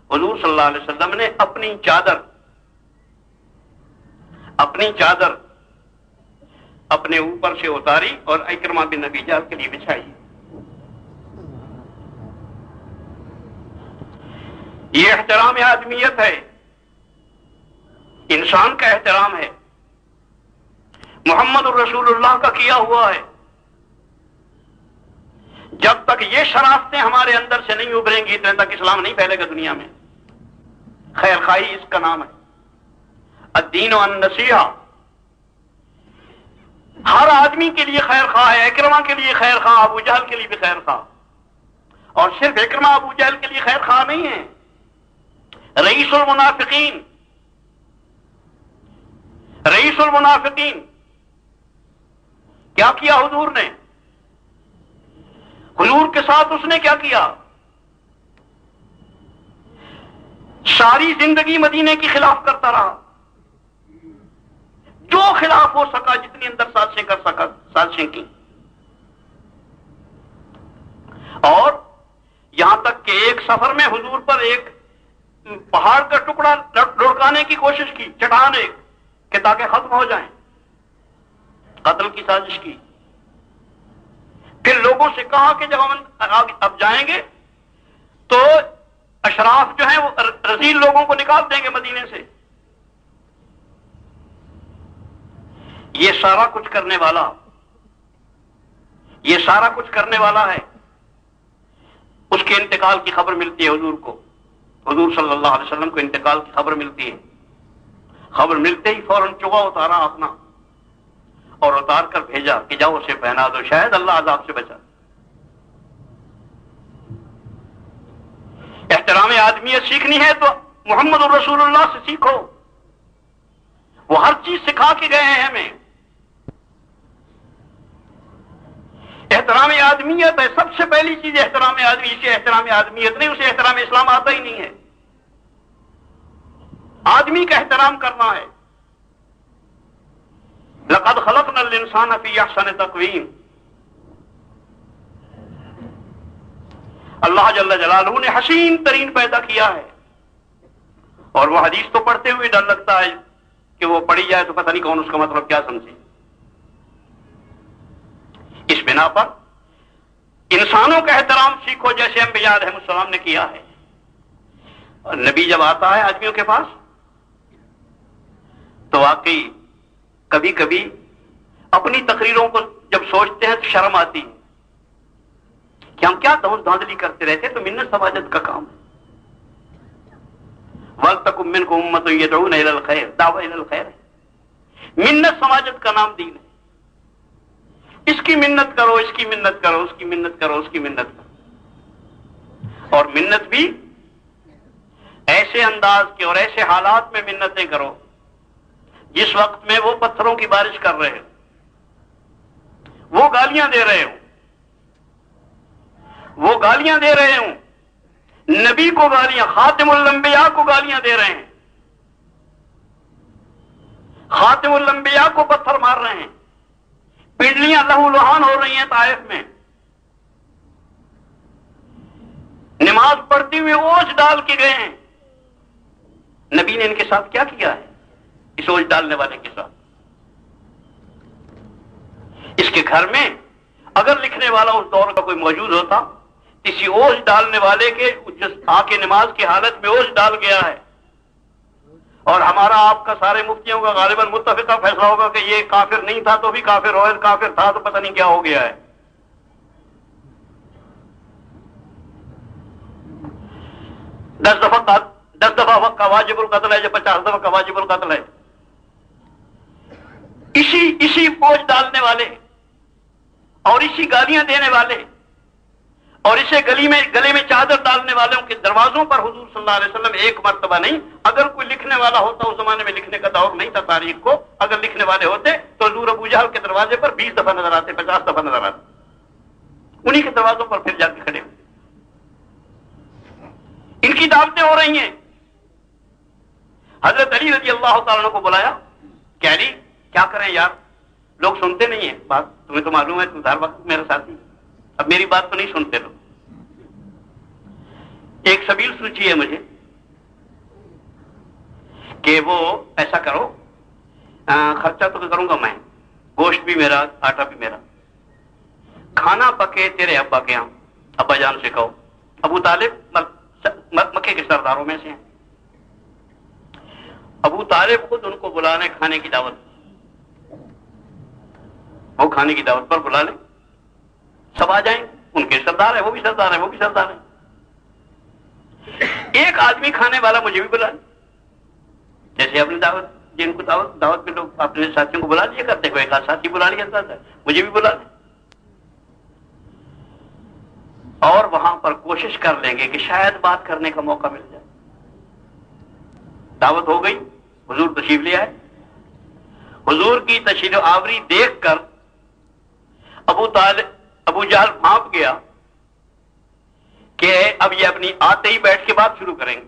حضور صلی اللہ علیہ وسلم نے اپنی چادر اپنے اوپر سے اتاری اور اکرمہ بن ابی جہل کے لیے بچھائی۔ یہ احترام آدمیت ہے، انسان کا احترام ہے، محمد الرسول اللہ کا کیا ہوا ہے۔ جب تک یہ شرافتیں ہمارے اندر سے نہیں ابھریں گی اتنے تک اسلام نہیں پھیلے گا دنیا میں۔ خیر خواہی اس کا نام ہے، الدین والنصیحہ۔ ہر آدمی کے لیے خیر خواہ ہے، اکرمہ کے لیے خیر خواہ، ابو جہل کے لیے بھی خیر خواہ، اور صرف اکرمہ ابو جہل کے لیے خیر خواہ نہیں ہے، رئیس المنافقین کیا کیا حضور نے؟ حضور کے ساتھ اس نے کیا کیا؟ ساری زندگی مدینے کی خلاف کرتا رہا، جو خلاف ہو سکا، جتنی اندر سازشیں کر سکا سازشیں کی، اور یہاں تک کہ ایک سفر میں حضور پر ایک پہاڑ کا ٹکڑا لڑکانے کی کوشش کی، چٹان ایک، کہ تاکہ ختم ہو جائیں، قتل کی سازش کی۔ پھر لوگوں سے کہا کہ جب ہم اب جائیں گے تو اشراف جو ہیں وہ رذیل لوگوں کو نکال دیں گے مدینے سے۔ یہ سارا کچھ کرنے والا ہے۔ اس کے انتقال کی خبر ملتی ہے حضور کو، حضور صلی اللہ علیہ وسلم کو انتقال کی خبر ملتی ہے۔ خبر ملتے ہی فوراً چوغا اتارا اپنا اور اتار کر بھیجا کہ جاؤ اسے پہنا دو، شاید اللہ عذاب سے بچا۔ احترام آدمیت سیکھنی ہے تو محمد الرسول اللہ سے سیکھو، وہ ہر چیز سکھا کے گئے ہیں ہمیں۔ احترام آدمیت ہے سب سے پہلی چیز، احترام آدمی، اسے احترام آدمیت نہیں، اسے احترام اسلام آتا ہی نہیں ہے۔ آدمی کا احترام کرنا ہے۔ لقد خلقنا الانسان فی احسن تقویم، اللہ جل جلالہ نے حسین ترین پیدا کیا ہے، اور وہ حدیث تو پڑھتے ہوئے ڈر لگتا ہے کہ وہ پڑھی جائے تو پتہ نہیں کون اس کا مطلب کیا سمجھے۔ اس بنا پر انسانوں کا احترام سیکھو جیسے انبیاء علیہ السلام نے کیا ہے۔ اور نبی جب آتا ہے آدمیوں کے پاس تو واقعی کبھی کبھی اپنی تقریروں کو جب سوچتے ہیں تو شرم آتی ہے کہ ہم کیا دھاندلی کرتے رہتے، تو منت سماجت کا کام ہے. وَلْتَكُن مِّنكُمْ أُمَّةٌ يَدْعُونَ إِلَى الْخَيْرِ، دعوت إلى الخیر ہے. منت سماجت کا نام دین ہے. اس کی منت کرو، اس کی منت کرو، اس کی منت کرو، اس کی منت کرو. اور منت بھی ایسے انداز کے اور ایسے حالات میں منتیں کرو جس وقت میں وہ پتھروں کی بارش کر رہے ہو، وہ گالیاں دے رہے ہوں، وہ گالیاں دے رہے ہوں، نبی کو گالیاں، خاتم الانبیاء کو گالیاں دے رہے ہیں، خاتم الانبیاء کو پتھر مار رہے ہیں، پنڈلیاں لہو لہان ہو رہی ہیں طائف میں، نماز پڑھتے ہوئے اوجھ ڈال کے گئے ہیں. نبی نے ان کے ساتھ کیا کیا ہے؟ اس اوجھ ڈالنے والے کے ساتھ. اس کے گھر میں اگر لکھنے والا اس دور کا کوئی موجود ہوتا، کسی اوجھ ڈالنے والے کے آ کے نماز کی حالت میں اوجھ ڈال گیا ہے. اور ہمارا آپ کا سارے مفتیوں کا غالباً متفقہ فیصلہ ہوگا کہ یہ کافر نہیں تھا تو بھی کافر ہو، کافر تھا تو پتہ نہیں کیا ہو گیا ہے. دس دفعہ وقت کا واجب القتل ہے، جو 50 دفعہ کا واجب القتل ہے. اسی فوج ڈالنے والے اور اسی گالیاں دینے والے اور اسے گلے میں چادر ڈالنے والوں کے دروازوں پر حضور صلی اللہ علیہ وسلم ایک مرتبہ نہیں، اگر کوئی لکھنے والا ہوتا، اس زمانے میں لکھنے کا دور نہیں تھا تاریخ کو، اگر لکھنے والے ہوتے تو حضور ابو جہل کے دروازے پر 20 دفعہ نظر آتے، 50 دفعہ نظر آتے. انہی کے دروازوں پر پھر جا کے کھڑے ہوتے. ان کی دعوتیں ہو رہی ہیں. حضرت علی رضی اللہ تعالیٰ عنہ کو بلایا کہ علی کیا کریں یار، لوگ سنتے نہیں ہیں بات، تمہیں تو معلوم ہے، تم ہر وقت میرے ساتھی، اب میری بات تو نہیں سنتے لوگ. ایک سبیل سوچی ہے مجھے کہ وہ ایسا کرو، خرچہ تو کروں گا میں، گوشت بھی میرا، آٹا بھی میرا، کھانا پکے تیرے ابا کے یہاں، ابا جان سے کہو. ابو طالب مکے کے سرداروں میں سے ہیں. ابو طالب خود ان کو بلا لیں کھانے کی دعوت، وہ کھانے کی دعوت پر بلا لیں، سب آ جائیں. ان کے سردار ہیں، وہ بھی سردار ہیں، وہ بھی سردار ہیں. ایک آدمی کھانے والا مجھے بھی بلا لیں، جیسے اپنی دعوت، جن کو دعوت میں لوگ اپنے ساتھیوں کو بلا لیا کرتے، کوئی ایک آدھ ساتھی بلا لیا جاتا ہے، مجھے بھی بلا لیں. اور وہاں پر کوشش کر لیں گے کہ شاید بات کرنے کا موقع مل جائے. دعوت ہو گئی، حضور تشریف لے آئے. حضور کی تشریف آوری دیکھ کر ابو جہل بھانپ گیا کہ اب یہ اپنی آتے ہی بیٹھ کے بات شروع کریں گے.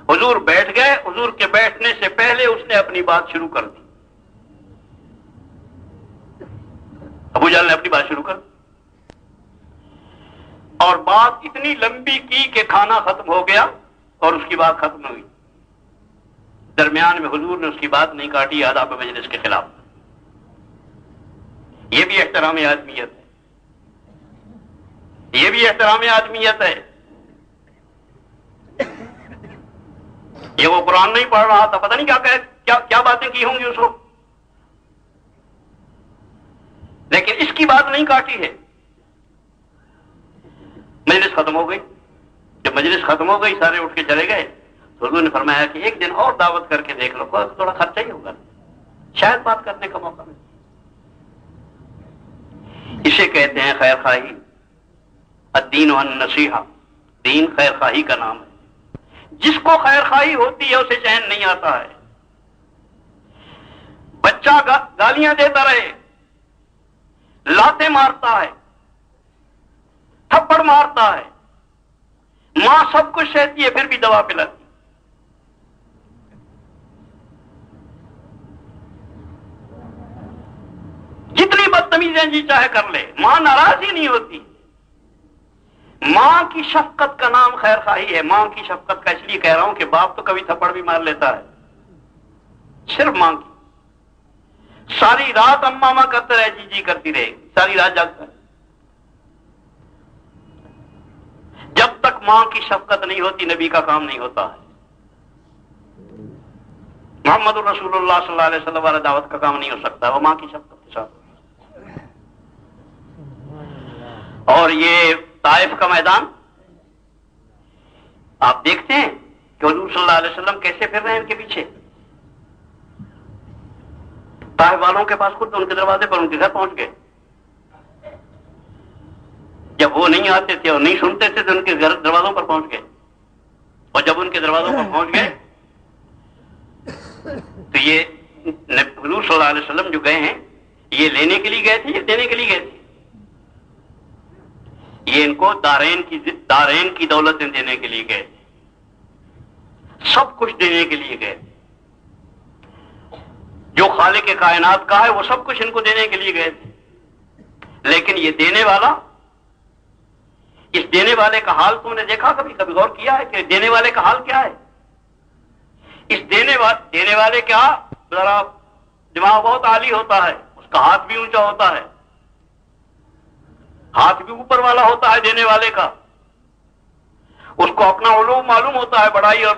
حضور بیٹھ گئے، حضور کے بیٹھنے سے پہلے اس نے اپنی بات شروع کر دی. ابو جہل نے اپنی بات شروع کر دی اور بات اتنی لمبی کی کہ کھانا ختم ہو گیا اور اس کی بات ختم ہوئی. درمیان میں حضور نے اس کی بات نہیں کاٹی آداب مجلس کے خلاف. یہ بھی احترام آدمیت ہے، یہ بھی احترام آدمیت ہے. یہ وہ قرآن نہیں پڑھ رہا تھا، پتہ نہیں کیا باتیں کی ہوں گی اس وقت، لیکن اس کی بات نہیں کاٹی ہے. مجلس ختم ہو گئی. جب مجلس ختم ہو گئی سارے اٹھ کے چلے گئے تو حضور نے فرمایا کہ ایک دن اور دعوت کر کے دیکھ لو، تھوڑا خرچہ ہی ہوگا، شاید بات کرنے کا موقع ملے. اسے کہتے ہیں خیر خواہی. الدین والنصیحہ، دین خیر خواہی کا نام ہے. جس کو خیر خواہی ہوتی ہے اسے چین نہیں آتا ہے. بچہ گالیاں دیتا رہے، لاتے مارتا ہے، تھپڑ مارتا ہے، ماں سب کچھ سہتی ہے پھر بھی دوا پلاتی. جتنی بدتمیزیں جی چاہے کر لے، ماں ناراض ہی نہیں ہوتی. ماں کی شفقت کا نام خیر خواہی ہے. ماں کی شفقت کا اس لیے کہہ رہا ہوں کہ باپ تو کبھی تھپڑ بھی مار لیتا ہے، صرف ماں کی. ساری رات اماں کرتے رہے، جی جی کرتی رہے، ساری رات جاگتا ہے. جب تک ماں کی شفقت نہیں ہوتی نبی کا کام نہیں ہوتا ہے. محمد الرسول اللہ صلی اللہ علیہ وسلم والا دعوت کا کام نہیں ہو سکتا، وہ ماں کی شفقت کے ساتھ. اور یہ طائف کا میدان آپ دیکھتے ہیں کہ حضور صلی اللہ علیہ وسلم کیسے پھر رہے ہیں ان کے پیچھے. طائف والوں کے پاس خود ان کے دروازے پر ان کے گھر پہنچ گئے. جب وہ نہیں آتے تھے اور نہیں سنتے تھے تو ان کے گھر دروازوں پر پہنچ گئے. اور جب ان کے دروازوں پر پہنچ گئے تو یہ حضور صلی اللہ علیہ وسلم جو گئے ہیں یہ لینے کے لیے گئے تھے یا دینے کے لیے گئے تھے؟ یہ ان کو دارین کی دولتیں دینے کے لیے گئے تھے. سب کچھ دینے کے لیے گئے تھے. جو خالق کائنات کا ہے وہ سب کچھ ان کو دینے کے لیے گئے تھے. لیکن یہ دینے والا، اس دینے والے کا حال تم نے دیکھا کبھی غور کیا ہے کہ دینے والے کا حال کیا ہے؟ اس دینے والے کا ذرا دماغ بہت عالی ہوتا ہے، اس کا ہاتھ بھی اونچا ہوتا ہے، ہاتھ بھی اوپر والا ہوتا ہے دینے والے کا. اس کو اپنا علوم معلوم ہوتا ہے، بڑائی اور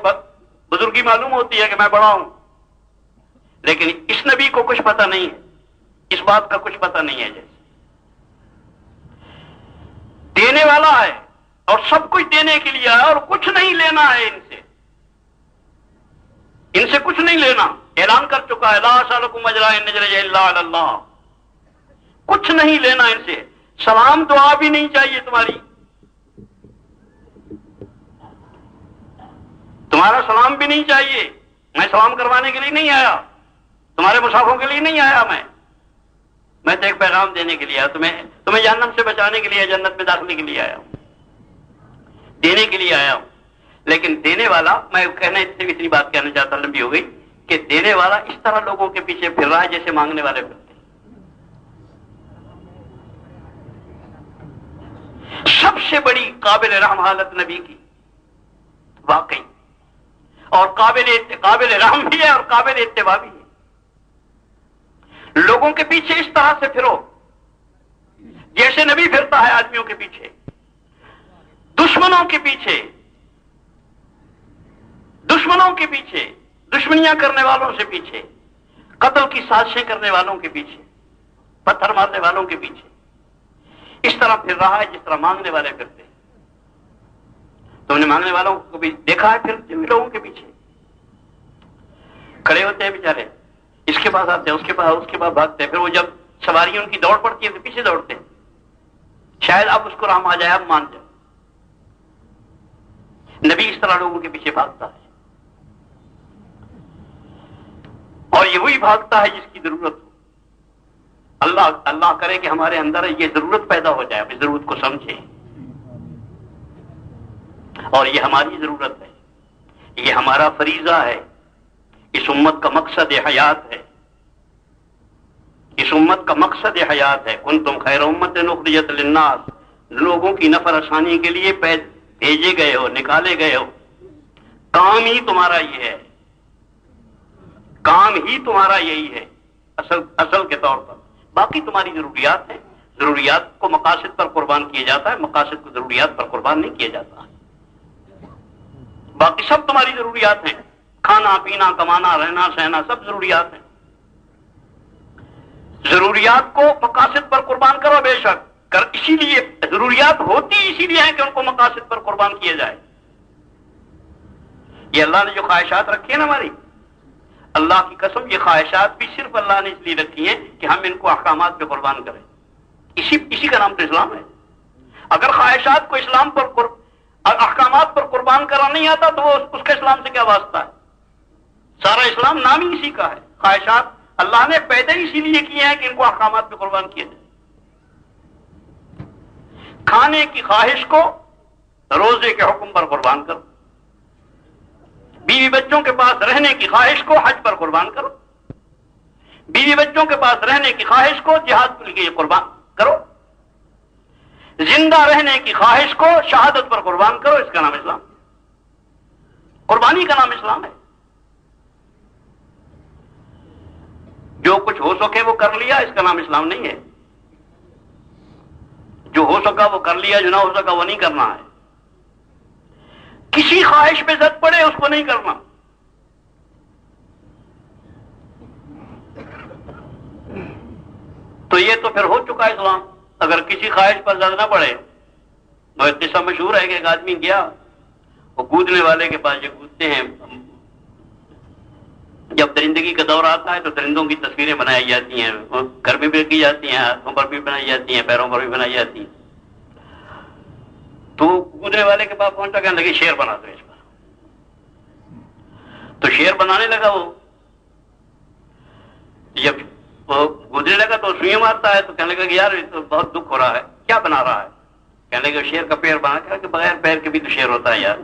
بزرگی معلوم ہوتی ہے کہ میں بڑا ہوں. لیکن اس نبی کو کچھ پتہ نہیں ہے، اس بات کا کچھ پتہ نہیں ہے. جیسے دینے والا ہے اور سب کچھ دینے کے لیے ہے اور کچھ نہیں لینا ہے ان سے کچھ نہیں لینا. اعلان کر چکا ہے لا اسألکم اجرا ان اجریہ الا علی اللہ. کچھ نہیں لینا ان سے. سلام دعا بھی نہیں چاہیے تمہارا سلام بھی نہیں چاہیے. میں سلام کروانے کے لیے نہیں آیا، تمہارے مسافروں کے لیے نہیں آیا. میں تو ایک پیغام دینے کے لیے آیا، تمہیں جہنم سے بچانے کے لیے، جنت میں داخلے کے لیے آیا ہوں، دینے کے لیے آیا ہوں. لیکن دینے والا، میں کہنا اتنی بات کہنا چاہتا، لمبی ہو گئی، کہ دینے والا اس طرح لوگوں کے پیچھے پھر رہا ہے جیسے مانگنے والے پھرتے. سب سے بڑی قابل رحم حالت نبی کی واقعی، اور قابل رحم بھی ہے اور قابل اتباع بھی ہے. لوگوں کے پیچھے اس طرح سے پھرو جیسے نبی پھرتا ہے آدمیوں کے پیچھے، دشمنوں کے پیچھے، دشمنیاں کرنے والوں سے پیچھے، قتل کی سازشیں کرنے والوں کے پیچھے، پتھر مارنے والوں کے پیچھے. اس طرح پھر رہا ہے جس طرح مانگنے والے پھرتے. تم نے مانگنے والوں کو بھی دیکھا ہے پھرتے ہوئے لوگوں کے پیچھے کھڑے ہوتے ہیں بیچارے، اس کے پاس آتے ہیں، اس کے پاس بھاگتے ہیں. پھر وہ جب سواری ان کی دوڑ پڑتی ہے تو پیچھے دوڑتے ہیں، شاید اب اس کو رحم آ جائے، اب مان جائے. نبی اس طرح لوگوں کے پیچھے بھاگتا ہے، اور یہ وہی بھاگتا ہے جس کی ضرورت ہو. اللہ کرے کہ ہمارے اندر یہ ضرورت پیدا ہو جائے، اپنی ضرورت کو سمجھیں. اور یہ ہماری ضرورت ہے، یہ ہمارا فریضہ ہے، اس امت کا مقصد حیات ہے، اس امت کا مقصد حیات ہے. کنتم خیر امت اخرجت للناس، لوگوں کی نفع رسانی کے لیے بھیجے گئے ہو، نکالے گئے ہو. کام ہی تمہارا یہ ہے، کام ہی تمہارا یہی ہے اصل کے طور پر. باقی تمہاری ضروریات ہیں، ضروریات کو مقاصد پر قربان کیا جاتا ہے، مقاصد کو ضروریات پر قربان نہیں کیا جاتا. باقی سب تمہاری ضروریات ہیں، کھانا پینا کمانا رہنا سہنا سب ضروریات ہیں. ضروریات کو مقاصد پر قربان کرو بے شک، اسی لیے ضروریات ہوتی اسی لیے ہیں کہ ان کو مقاصد پر قربان کیا جائے. یہ اللہ نے جو خواہشات رکھی ہیں نا ہماری، اللہ کی قسم یہ خواہشات بھی صرف اللہ نے اس لیے رکھی ہیں کہ ہم ان کو احکامات پہ قربان کریں. اسی کا نام تو اسلام ہے. اگر خواہشات کو اسلام پر احکامات پر قربان کرنا نہیں آتا تو اس کا اسلام سے کیا واسطہ ہے؟ سارا اسلام نام ہی اسی کا ہے. خواہشات اللہ نے پیدا ہی اسی لیے کیے ہیں کہ ان کو احکامات پہ قربان کیا جائے. کھانے کی خواہش کو روزے کے حکم پر قربان کرو، بیوی بچوں کے پاس رہنے کی خواہش کو حج پر قربان کرو، بیوی بچوں کے پاس رہنے کی خواہش کو جہاد کے لیے قربان کرو، زندہ رہنے کی خواہش کو شہادت پر قربان کرو. اس کا نام اسلام، قربانی کا نام اسلام ہے. جو کچھ ہو سکے وہ کر لیا، اس کا نام اسلام نہیں ہے. جو ہو سکا وہ کر لیا، جو نہ ہو سکا وہ نہیں کرنا ہے. کسی خواہش پہ زد پڑے اس کو نہیں کرنا. تو یہ تو پھر ہو چکا اسلام. اگر کسی خواہش پر زد نہ پڑے. اور قصہ مشہور ہے کہ ایک آدمی گیا، وہ کودنے والے کے پاس جو کودتے ہیں، جب درندگی کا دور آتا ہے تو درندوں کی تصویریں بنائی جاتی ہیں، وہ گھر میں بھی کی جاتی ہیں، ہاتھوں پر بھی بنائی جاتی ہیں، پیروں پر بھی بنائی جاتی ہیں. تو کودنے والے کے پاس پہنچا، کہنے لگے شیر بنا دو اس پر. تو شیر بنانے لگا. وہ جب وہ گزرنے لگا تو سوئیں مارتا ہے، تو کہنے لگا کہ یار یہ تو بہت دکھ ہو رہا ہے، کیا بنا رہا ہے؟ کہنے لگا شیر کا پیر بنا. کہ بغیر پیر کے بھی تو شیر ہوتا ہے یار.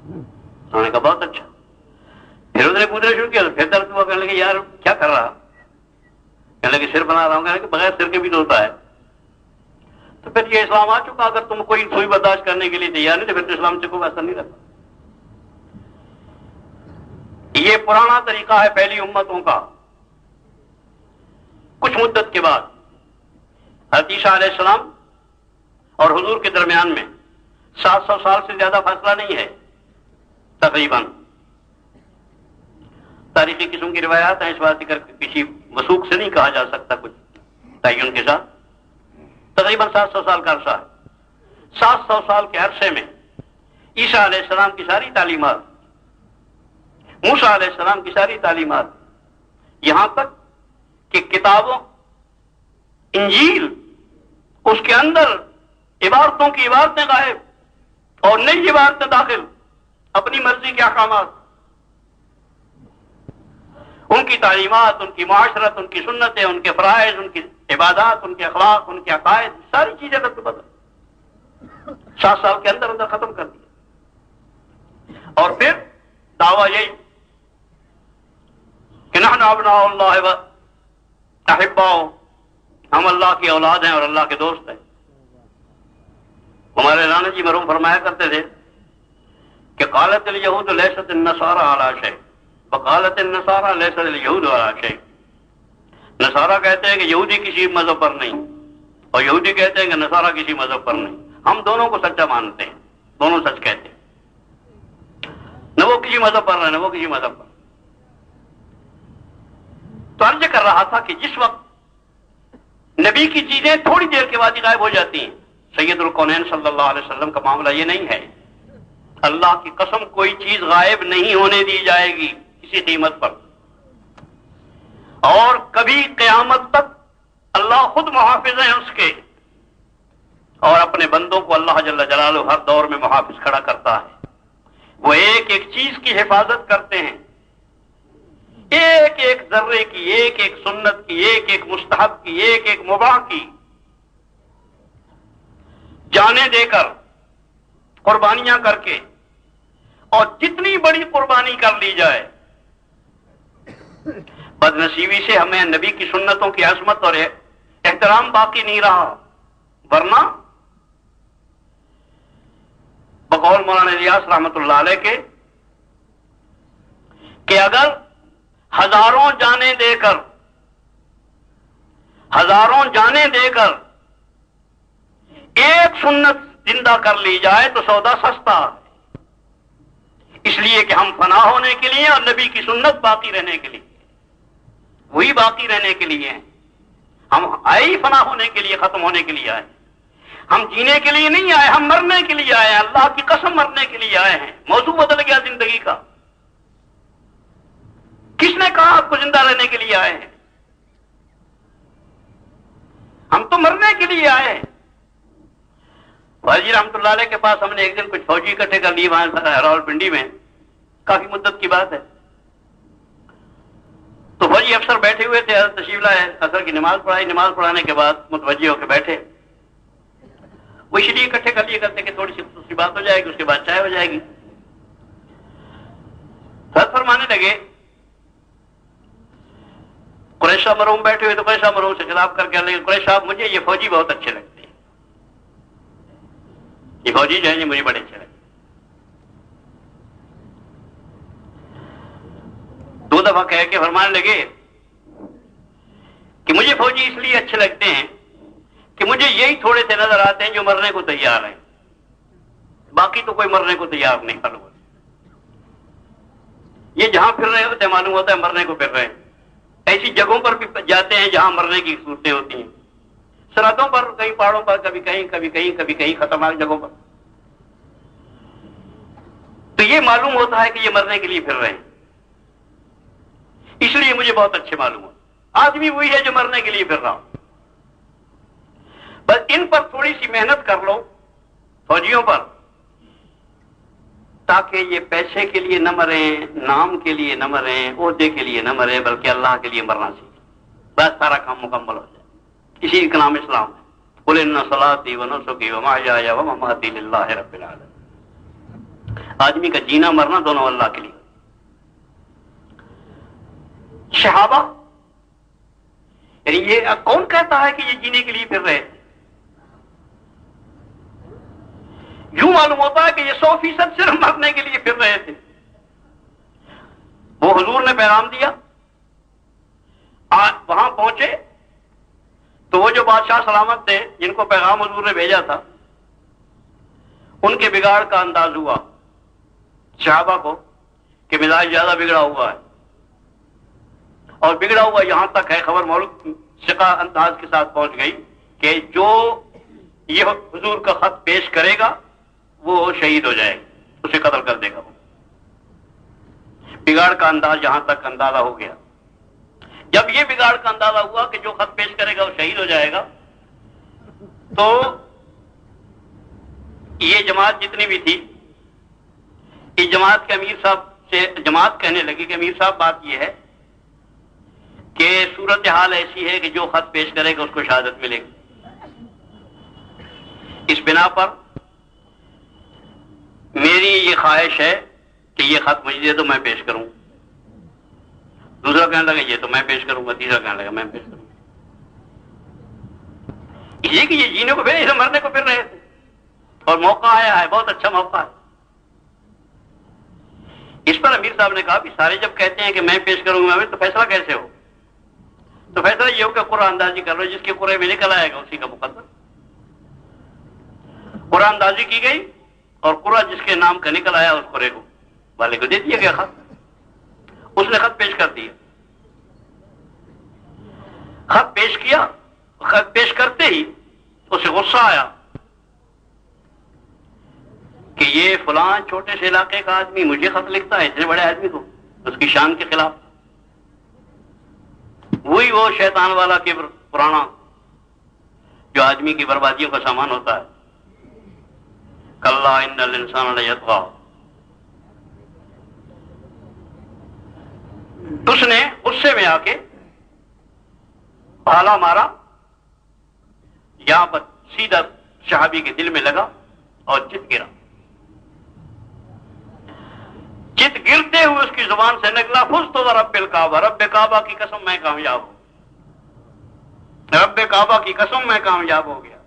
انہوں نے کہا بہت اچھا. پھر اس نے پوچھنا شروع کیا، پھر درد ہوا. کہنے لگے یار کیا کر رہا؟ کہنے لگے سر بنا رہا ہوں. کہنے لگے بغیر سر کے بھی تو ہوتا ہے. تو پھر یہ اسلام آ چکا، اگر تم کوئی سوئی برداشت کرنے کے لیے تیار نہیں تو پھر تو اسلام سے کوئی اثر نہیں رہتا. یہ پرانا طریقہ ہے پہلی امتوں کا. کچھ مدت کے بعد حضرت عیسیٰ علیہ السلام اور حضور کے درمیان میں 700 سال سے زیادہ فاصلہ نہیں ہے تقریباً. تاریخی قسم کی روایات ہیں، اس بات کر کے کسی وثوق سے نہیں کہا جا سکتا کچھ تعین کے ساتھ. تقریباً 700 سال کا عرصہ ہے. 700 سال کے عرصے میں عیسیٰ علیہ السلام کی ساری تعلیمات، موسیٰ علیہ السلام کی ساری تعلیمات، یہاں تک کہ کتابوں انجیل اس کے اندر عبارتوں کی عبارتیں غائب اور نئی عبارتیں داخل، اپنی مرضی کے احکامات. ان کی تعلیمات، ان کی معاشرت، ان کی سنتیں، ان کے فرائض، ان کی عبادات، ان کے اخلاق، ان کے عقائد، ساری چیزیں رد بدل 7 سال کے اندر اندر ختم کر دی. اور پھر دعویٰ یہی کہ نحن ابناء اللہ و احباؤ، ہم اللہ کی اولاد ہیں اور اللہ کے دوست ہیں. ہمارے رانا جی مرحوم فرمایا کرتے تھے کہ قالت الیہود لیست النصارى علی شیء وقالت النصارى لیست الیہود علی شیء. نصارہ کہتے ہیں کہ یہودی کسی مذہب پر نہیں، اور یہودی کہتے ہیں کہ نصارہ کسی مذہب پر نہیں. ہم دونوں کو سچا مانتے ہیں، دونوں سچ کہتے ہیں، نہ وہ کسی مذہب پر نہ وہ کسی مذہب پر. تو عرض کر رہا تھا کہ جس وقت نبی کی چیزیں تھوڑی دیر کے بعد ہی غائب ہو جاتی ہیں، سید الکونین صلی اللہ علیہ وسلم کا معاملہ یہ نہیں ہے. اللہ کی قسم کوئی چیز غائب نہیں ہونے دی جائے گی کسی قیمت پر. اور کبھی قیامت تک اللہ خود محافظ ہیں اس کے، اور اپنے بندوں کو اللہ جل جلالہ ہر دور میں محافظ کھڑا کرتا ہے. وہ ایک ایک چیز کی حفاظت کرتے ہیں، ایک ایک ذرے کی، ایک ایک سنت کی، ایک ایک مستحب کی، ایک ایک مباح کی جانیں دے کر، قربانیاں کر کے. اور جتنی بڑی قربانی کر لی جائے، بد نصیبی سے ہمیں نبی کی سنتوں کی عظمت اور احترام باقی نہیں رہا. ورنہ بقول مولانا الیاس رحمت اللہ علیہ کے کہ اگر ہزاروں جانیں دے کر ایک سنت زندہ کر لی جائے تو سودا سستا. اس لیے کہ ہم فنا ہونے کے لیے اور نبی کی سنت باقی رہنے کے لیے، وہی باقی رہنے کے لیے ہیں. ہم آئے ہی فنا ہونے کے لیے، ختم ہونے کے لیے آئے. ہم جینے کے لیے نہیں آئے، ہم مرنے کے لیے آئے ہیں. اللہ کی قسم مرنے کے لیے آئے ہیں. موضوع بدل گیا زندگی کا. کس نے کہا آپ کو زندہ رہنے کے لیے آئے ہیں؟ ہم تو مرنے کے لیے آئے ہیں. واجی رحمت اللہ علیہ کے پاس ہم نے ایک دن کچھ فوجی اکٹھے کر لیے وہاں راولپنڈی میں، کافی مدت کی بات ہے. تو فوجی افسر بیٹھے ہوئے تھے، حضرت تشریف لائے، اثر کی نماز پڑھائی. نماز پڑھانے کے بعد متوجہ ہو کے بیٹھے. وہ اس لیے اکٹھے کر لیے کرتے کہ تھوڑی سی دوسری بات ہو جائے گی، اس کے بعد چائے ہو جائے گی. حضرت فرمانے لگے، قریش صاحب مرحوم بیٹھے ہوئے تو قریش صاحب مرحوم سے خطاب کر کے کہنے لگے، قریش صاحب مجھے یہ فوجی بہت اچھے لگتے ہیں، یہ فوجی جو ہے یہ مجھے بڑے اچھے لگتے ہیں. 2 دفعہ کہہ کے فرمانے لگے کہ مجھے فوجی اس لیے اچھے لگتے ہیں کہ مجھے یہی تھوڑے سے نظر آتے ہیں جو مرنے کو تیار ہیں، باقی تو کوئی مرنے کو تیار نہیں. یہ جہاں پھر رہے ہوتے ہیں معلوم ہوتا ہے مرنے کو پھر رہے ہیں. ایسی جگہوں پر بھی جاتے ہیں جہاں مرنے کی صورتیں ہوتی ہیں. سرحدوں پر، کئی پہاڑوں پر، کبھی کہیں کبھی کہیں کبھی کہیں خطرناک جگہوں پر. تو یہ معلوم ہوتا ہے کہ یہ مرنے کے لیے پھر رہے ہیں. اس لیے مجھے بہت اچھے معلوم ہوتا آدمی وہی ہے جو مرنے کے لیے پھر رہا. بس ان پر تھوڑی سی محنت کر لو فوجیوں پر، تاکہ یہ پیسے کے لیے نہ مریں، نام کے لیے نہ مریں، عہدے کے لیے نہ مریں، بلکہ اللہ کے لیے مرنا سیکھیں. بس سارا کام مکمل ہو جائے. اسی کا نام اسلام ہے. قل ان صلاتي ونسكي ومحياي ومماتي لله رب العالمين. آدمی کا جینا مرنا دونوں اللہ کے لیے. صحابہ یعنی یہ کون کہتا ہے کہ یہ جینے کے لیے پھر رہے تھے؟ یوں معلوم ہوتا ہے کہ یہ 100% صرف مرنے کے لیے پھر رہے تھے. وہ حضور نے پیغام دیا، وہاں پہنچے تو وہ جو بادشاہ سلامت تھے جن کو پیغام حضور نے بھیجا تھا، ان کے بگاڑ کا انداز ہوا صحابہ کو کہ مزاج زیادہ بگڑا ہوا ہے. اور بگڑا ہوا یہاں تک ہے، خبر مولک شقا انداز کے ساتھ پہنچ گئی کہ جو یہ حضور کا خط پیش کرے گا وہ شہید ہو جائے گا، اسے قتل کر دے گا. بگاڑ کا انداز یہاں تک اندازہ ہو گیا. جب یہ بگاڑ کا اندازہ ہوا کہ جو خط پیش کرے گا وہ شہید ہو جائے گا، تو یہ جماعت جتنی بھی تھی، اس جماعت کے امیر صاحب سے جماعت کہنے لگی کہ امیر صاحب بات یہ ہے کہ صورتحال ایسی ہے کہ جو خط پیش کرے گا اس کو شہادت ملے گی. اس بنا پر میری یہ خواہش ہے کہ یہ خط مجھے دے تو میں پیش کروں. دوسرا کہنے لگا یہ تو میں پیش کروں گا، تیسرا کہنے لگا میں پیش کروں گا. یہ کہ یہ جینے کو پھر اسے مرنے کو پھر رہے تھے اور موقع آیا ہے، بہت اچھا موقع ہے. اس پر امیر صاحب نے کہا بھی سارے جب کہتے ہیں کہ میں پیش کروں گا تو فیصلہ کیسے ہو؟ تو فیصلہ یہ ہو کہ قرآن اندازی کر لو، جس کے قرے میں نکل آئے گا اسی کا مقدر. قرآن اندازی کی گئی اور قرآن جس کے نام کا نکل آیا اس قرے کو والے کو دے دیا گیا خط. اس نے خط پیش کر دیا. خط پیش کیا، خط پیش کرتے ہی اسے غصہ آیا کہ یہ فلاں چھوٹے سے علاقے کا آدمی مجھے خط لکھتا ہے، اتنے بڑے آدمی کو، اس کی شان کے خلاف. وہی وہ شیطان والا کبر پرانا جو آدمی کی بربادیوں کا سامان ہوتا ہے. کلا ان الانسان لیطغی. اس نے غصے میں آ کے بھالا مارا، یہاں پر سیدھا صحابی کے دل میں لگا اور چت گرا. چت گرتے ہوئے اس کی زبان سے نکلا فزت برب الکعبہ، رب کعبہ کی قسم میں کامیاب ہوں، رب کعبہ کی قسم میں کامیاب ہو گیا.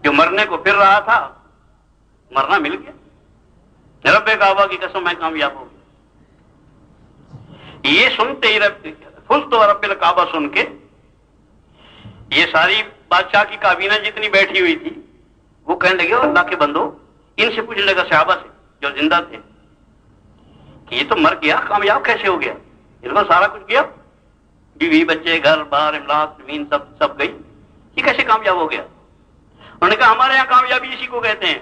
جو مرنے کو پھر رہا تھا مرنا مل گیا. رب کعبہ کی قسم میں کامیاب ہو گیا. یہ سنتے ہی فزت برب الکعبہ سن کے یہ ساری بادشاہ کی کابینہ جتنی بیٹھی ہوئی تھی وہ کہنے لگے اللہ کے بندو، ان سے پوچھنے لگا صحابہ سے جو زندہ تھے کہ یہ تو مر گیا، کامیاب کیسے ہو گیا؟ اس کو سارا کچھ گیا، بیوی بچے گھر بار املاک زمین سب گئی، یہ کیسے کامیاب ہو گیا؟ انہوں نے کہا ہمارے یہاں کامیابی اسی کو کہتے ہیں،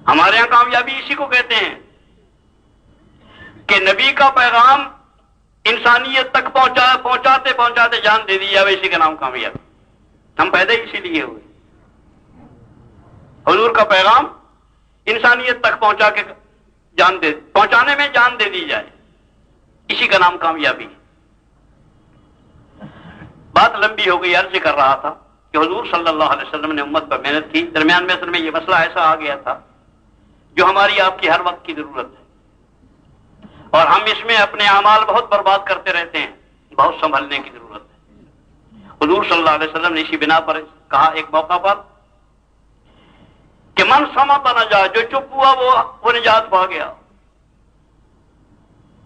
ہمارے یہاں کامیابی اسی کو کہتے ہیں کہ نبی کا پیغام انسانیت تک پہنچاتے پہنچاتے جان دے دی جائے، اسی کا نام کامیاب. ہم پیدا ہی اسی لیے ہوئے. حضور کا پیغام انسانیت تک پہنچا کے پہنچانے میں جان دے دی جائے، اسی کا نام کامیابی. بات لمبی ہو گئی، عرض کر رہا تھا کہ حضور صلی اللہ علیہ وسلم نے امت پر محنت کی. درمیان میں اصل میں یہ مسئلہ ایسا آ گیا تھا جو ہماری آپ کی ہر وقت کی ضرورت ہے، اور ہم اس میں اپنے اعمال بہت برباد کرتے رہتے ہیں. بہت سنبھلنے کی ضرورت ہے. حضور صلی اللہ علیہ وسلم نے اسی بنا پر کہا ایک موقع پر کہ من صمت نجا، جو چپ ہوا وہ نجات پا گیا،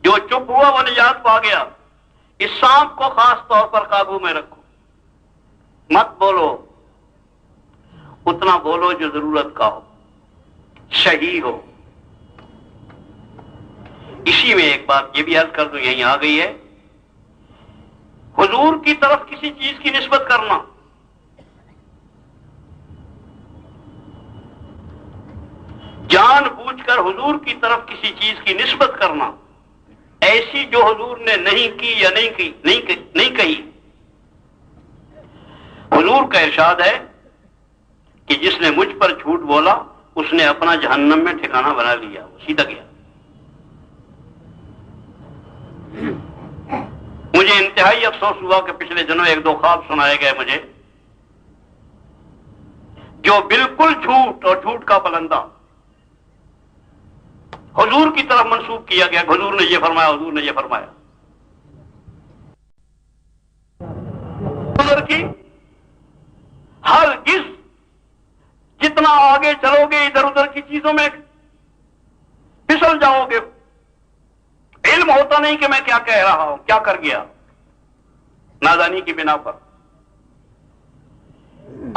جو چپ ہوا وہ نجات پا گیا. اس سانپ کو خاص طور پر قابو میں رکھو، مت بولو، اتنا بولو جو ضرورت کا ہو، صحیح ہو. اسی میں ایک بات یہ بھی عرض کر دوں، یہیں آ گئی ہے حضور کی طرف کسی چیز کی نسبت کرنا، جان بوجھ کر حضور کی طرف کسی چیز کی نسبت کرنا، ایسی جو حضور نے نہیں کی یا نہیں کہی۔ حضور کا ارشاد ہے کہ جس نے مجھ پر جھوٹ بولا اس نے اپنا جہنم میں ٹھکانہ بنا لیا، وہ سیدھا گیا۔ مجھے انتہائی افسوس ہوا کہ پچھلے دنوں ایک دو خواب سنائے گئے مجھے، جو بالکل جھوٹ اور جھوٹ کا پلندہ حضور کی طرف منسوب کیا گیا، حضور نے یہ فرمایا، حضور نے یہ فرمایا۔ حضور کی ہرگز جتنا آگے چلو گے ادھر ادھر کی چیزوں میں پھسل جاؤ گے، علم ہوتا نہیں کہ میں کیا کہہ رہا ہوں، کیا کر گیا، نادانی کی بنا پر۔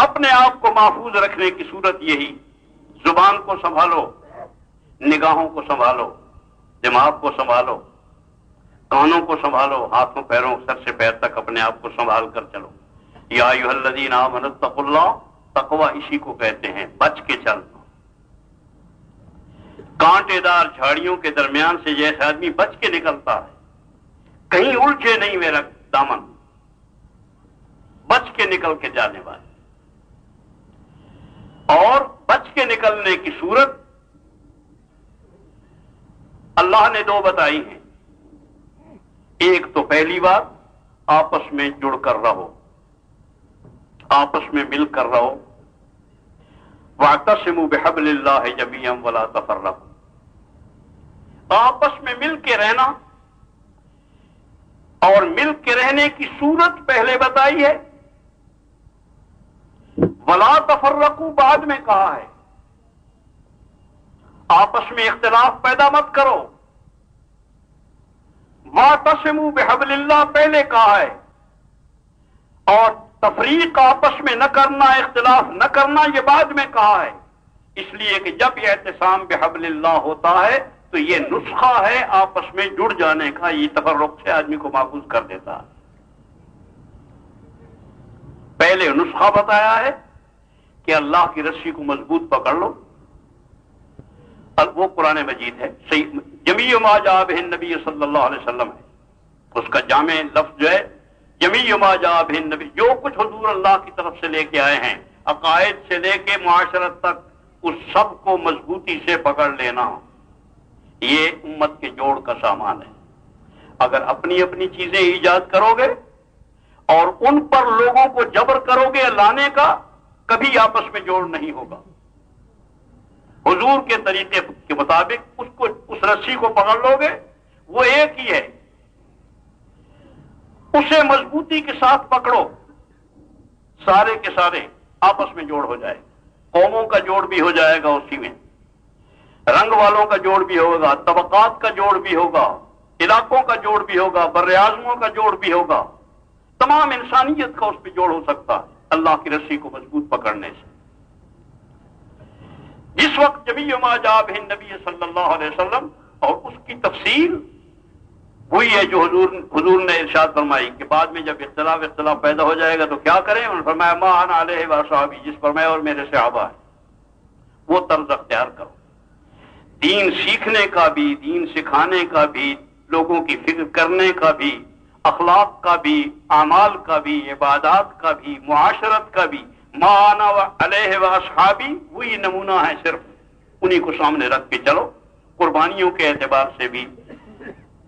اپنے آپ کو محفوظ رکھنے کی صورت یہی، زبان کو سنبھالو، نگاہوں کو سنبھالو، دماغ کو سنبھالو، کانوں کو سنبھالو، ہاتھوں پیروں سر سے پیر تک اپنے آپ کو سنبھال کر چلو۔ یا ایھا الذین آمنوا اتقوا اللہ، تقویٰ اسی کو کہتے ہیں، بچ کے چلنا۔ کانٹے دار جھاڑیوں کے درمیان سے جیسے آدمی بچ کے نکلتا ہے، کہیں الجھے نہیں میرا دامن، بچ کے نکل کے جانے والے۔ اور بچ کے نکلنے کی صورت اللہ نے دو بتائی ہیں۔ ایک تو پہلی بات، آپس میں جڑ کر رہو، آپس میں مل کر رہو، وَاعْتَصِمُوا بِحَبْلِ اللَّهِ جَمِيعًا وَلَا تَفَرَّقُوا، آپس میں مل کے رہنا، اور مل کے رہنے کی صورت پہلے بتائی ہے، وَلَا تَفَرَّقُوا بعد میں کہا ہے۔ آپس میں اختلاف پیدا مت کرو، وَاعْتَصِمُوا بِحَبْلِ اللَّهِ پہلے کہا ہے، اور تفریق آپس میں نہ کرنا، اختلاف نہ کرنا یہ بعد میں کہا ہے، اس لیے کہ جب یہ اعتصام بحبل اللہ ہوتا ہے تو یہ نسخہ ہے آپس میں جڑ جانے کا، یہ تفرق سے آدمی کو محفوظ کر دیتا ہے۔ پہلے نسخہ بتایا ہے کہ اللہ کی رسی کو مضبوط پکڑ لو، وہ قرآن مجید ہے، جمیع ما جاء بہ النبی صلی اللہ علیہ وسلم ہے، اس کا جامع لفظ جو ہے جمیع ما جاء بہ النبی، جو کچھ حضور اللہ کی طرف سے لے کے آئے ہیں، عقائد سے لے کے معاشرت تک، اس سب کو مضبوطی سے پکڑ لینا، یہ امت کے جوڑ کا سامان ہے۔ اگر اپنی اپنی چیزیں ایجاد کرو گے اور ان پر لوگوں کو جبر کرو گے لانے کا، کبھی آپس میں جوڑ نہیں ہوگا۔ حضور کے طریقے کے مطابق اس رسی کو پکڑ لو گے، وہ ایک ہی ہے، اسے مضبوطی کے ساتھ پکڑو، سارے کے سارے آپس میں جوڑ ہو جائے، قوموں کا جوڑ بھی ہو جائے گا اسی میں، رنگ والوں کا جوڑ بھی ہوگا، طبقات کا جوڑ بھی ہوگا، علاقوں کا جوڑ بھی ہوگا، بر اعظموں کا جوڑ بھی ہوگا، تمام انسانیت کا اس پہ جوڑ ہو سکتا ہے اللہ کی رسی کو مضبوط پکڑنے سے۔ جس وقت جمیع ما جاء بہ النبی صلی اللہ علیہ وسلم، اور اس کی تفصیل وہی ہے جو حضور نے ارشاد فرمائی کہ بعد میں جب اختلاف پیدا ہو جائے گا تو کیا کریں، انہوں نے فرمایا ما انا علیہ واصحابی، جس پر میں اور میرے صحابہ ہیں وہ طرز اختیار کرو۔ دین سیکھنے کا بھی، دین سکھانے کا بھی، لوگوں کی فکر کرنے کا بھی، اخلاق کا بھی، اعمال کا بھی، عبادات کا بھی، معاشرت کا بھی، ما انا علیہ واصحابی وہی نمونہ ہے، صرف انہی کو سامنے رکھ کے چلو۔ قربانیوں کے اعتبار سے بھی،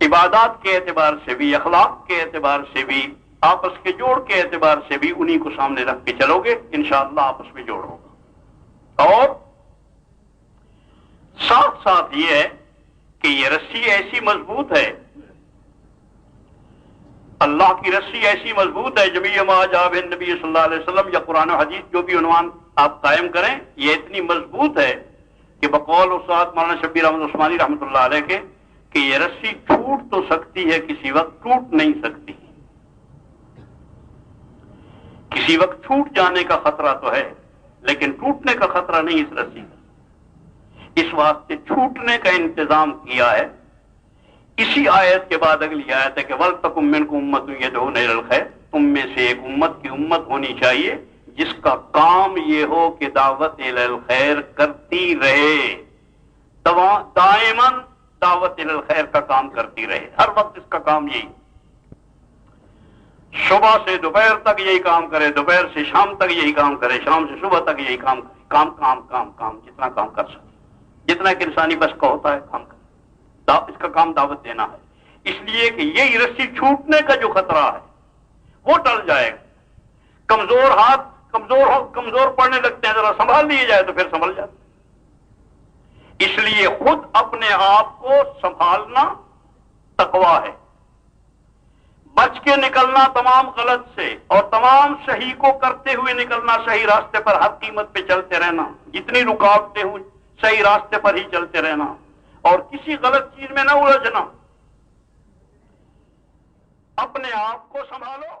عبادات کے اعتبار سے بھی، اخلاق کے اعتبار سے بھی، آپس کے جوڑ کے اعتبار سے بھی انہی کو سامنے رکھ کے چلو گے، انشاءاللہ آپس میں جوڑ ہوگا۔ اور ساتھ ساتھ یہ ہے کہ یہ رسی ایسی مضبوط ہے، اللہ کی رسی ایسی مضبوط ہے، جمیع ما جاء بہ النبی صلی اللہ علیہ وسلم یا قرآن و حدیث جو بھی عنوان آپ قائم کریں، یہ اتنی مضبوط ہے کہ بقول استاد مولانا شبیر احمد عثمانی رحمۃ اللہ علیہ کے کہ یہ رسی ٹوٹ تو سکتی ہے، کسی وقت ٹوٹ نہیں سکتی، کسی وقت ٹوٹ جانے کا خطرہ تو ہے لیکن ٹوٹنے کا خطرہ نہیں اس رسی کا۔ اس واسطے چھوٹنے کا انتظام کیا ہے، اسی آیت کے بعد اگلی آیت ہے کہ وَلْتَكُن مِّنكُمْ أُمَّةٌ يَدْعُونَ إِلَى الْخَيْرِ، تم میں سے ایک امت کی امت ہونی چاہیے جس کا کام یہ ہو کہ دعوت الی الخیر کرتی رہے، دائماً دعوت الی الخیر کا کام کرتی رہے، ہر وقت اس کا کام یہی، صبح سے دوپہر تک یہی کام کرے، دوپہر سے شام تک یہی کام کرے، شام سے صبح تک یہی کام کرے، کام کام کام کام، جتنا کام کر سکے، جتنا کہ انسانی بس کا ہوتا ہے کام کرے، اس کا کام دعوت دینا ہے، اس لیے کہ یہی رسی چھوٹنے کا جو خطرہ ہے وہ ٹل جائے گا، کمزور ہاتھ کمزور پڑنے لگتے ہیں، ذرا سنبھال لیے جائے تو پھر سنبھل جاتے ہیں، اس لیے خود اپنے آپ کو سنبھالنا تقویٰ ہے، بچ کے نکلنا تمام غلط سے اور تمام صحیح کو کرتے ہوئے نکلنا، صحیح راستے پر ہر قیمت پہ چلتے رہنا، جتنی رکاوٹیں ہوں صحیح راستے پر ہی چلتے رہنا اور کسی غلط چیز میں نہ الجھنا، اپنے آپ کو سنبھالو۔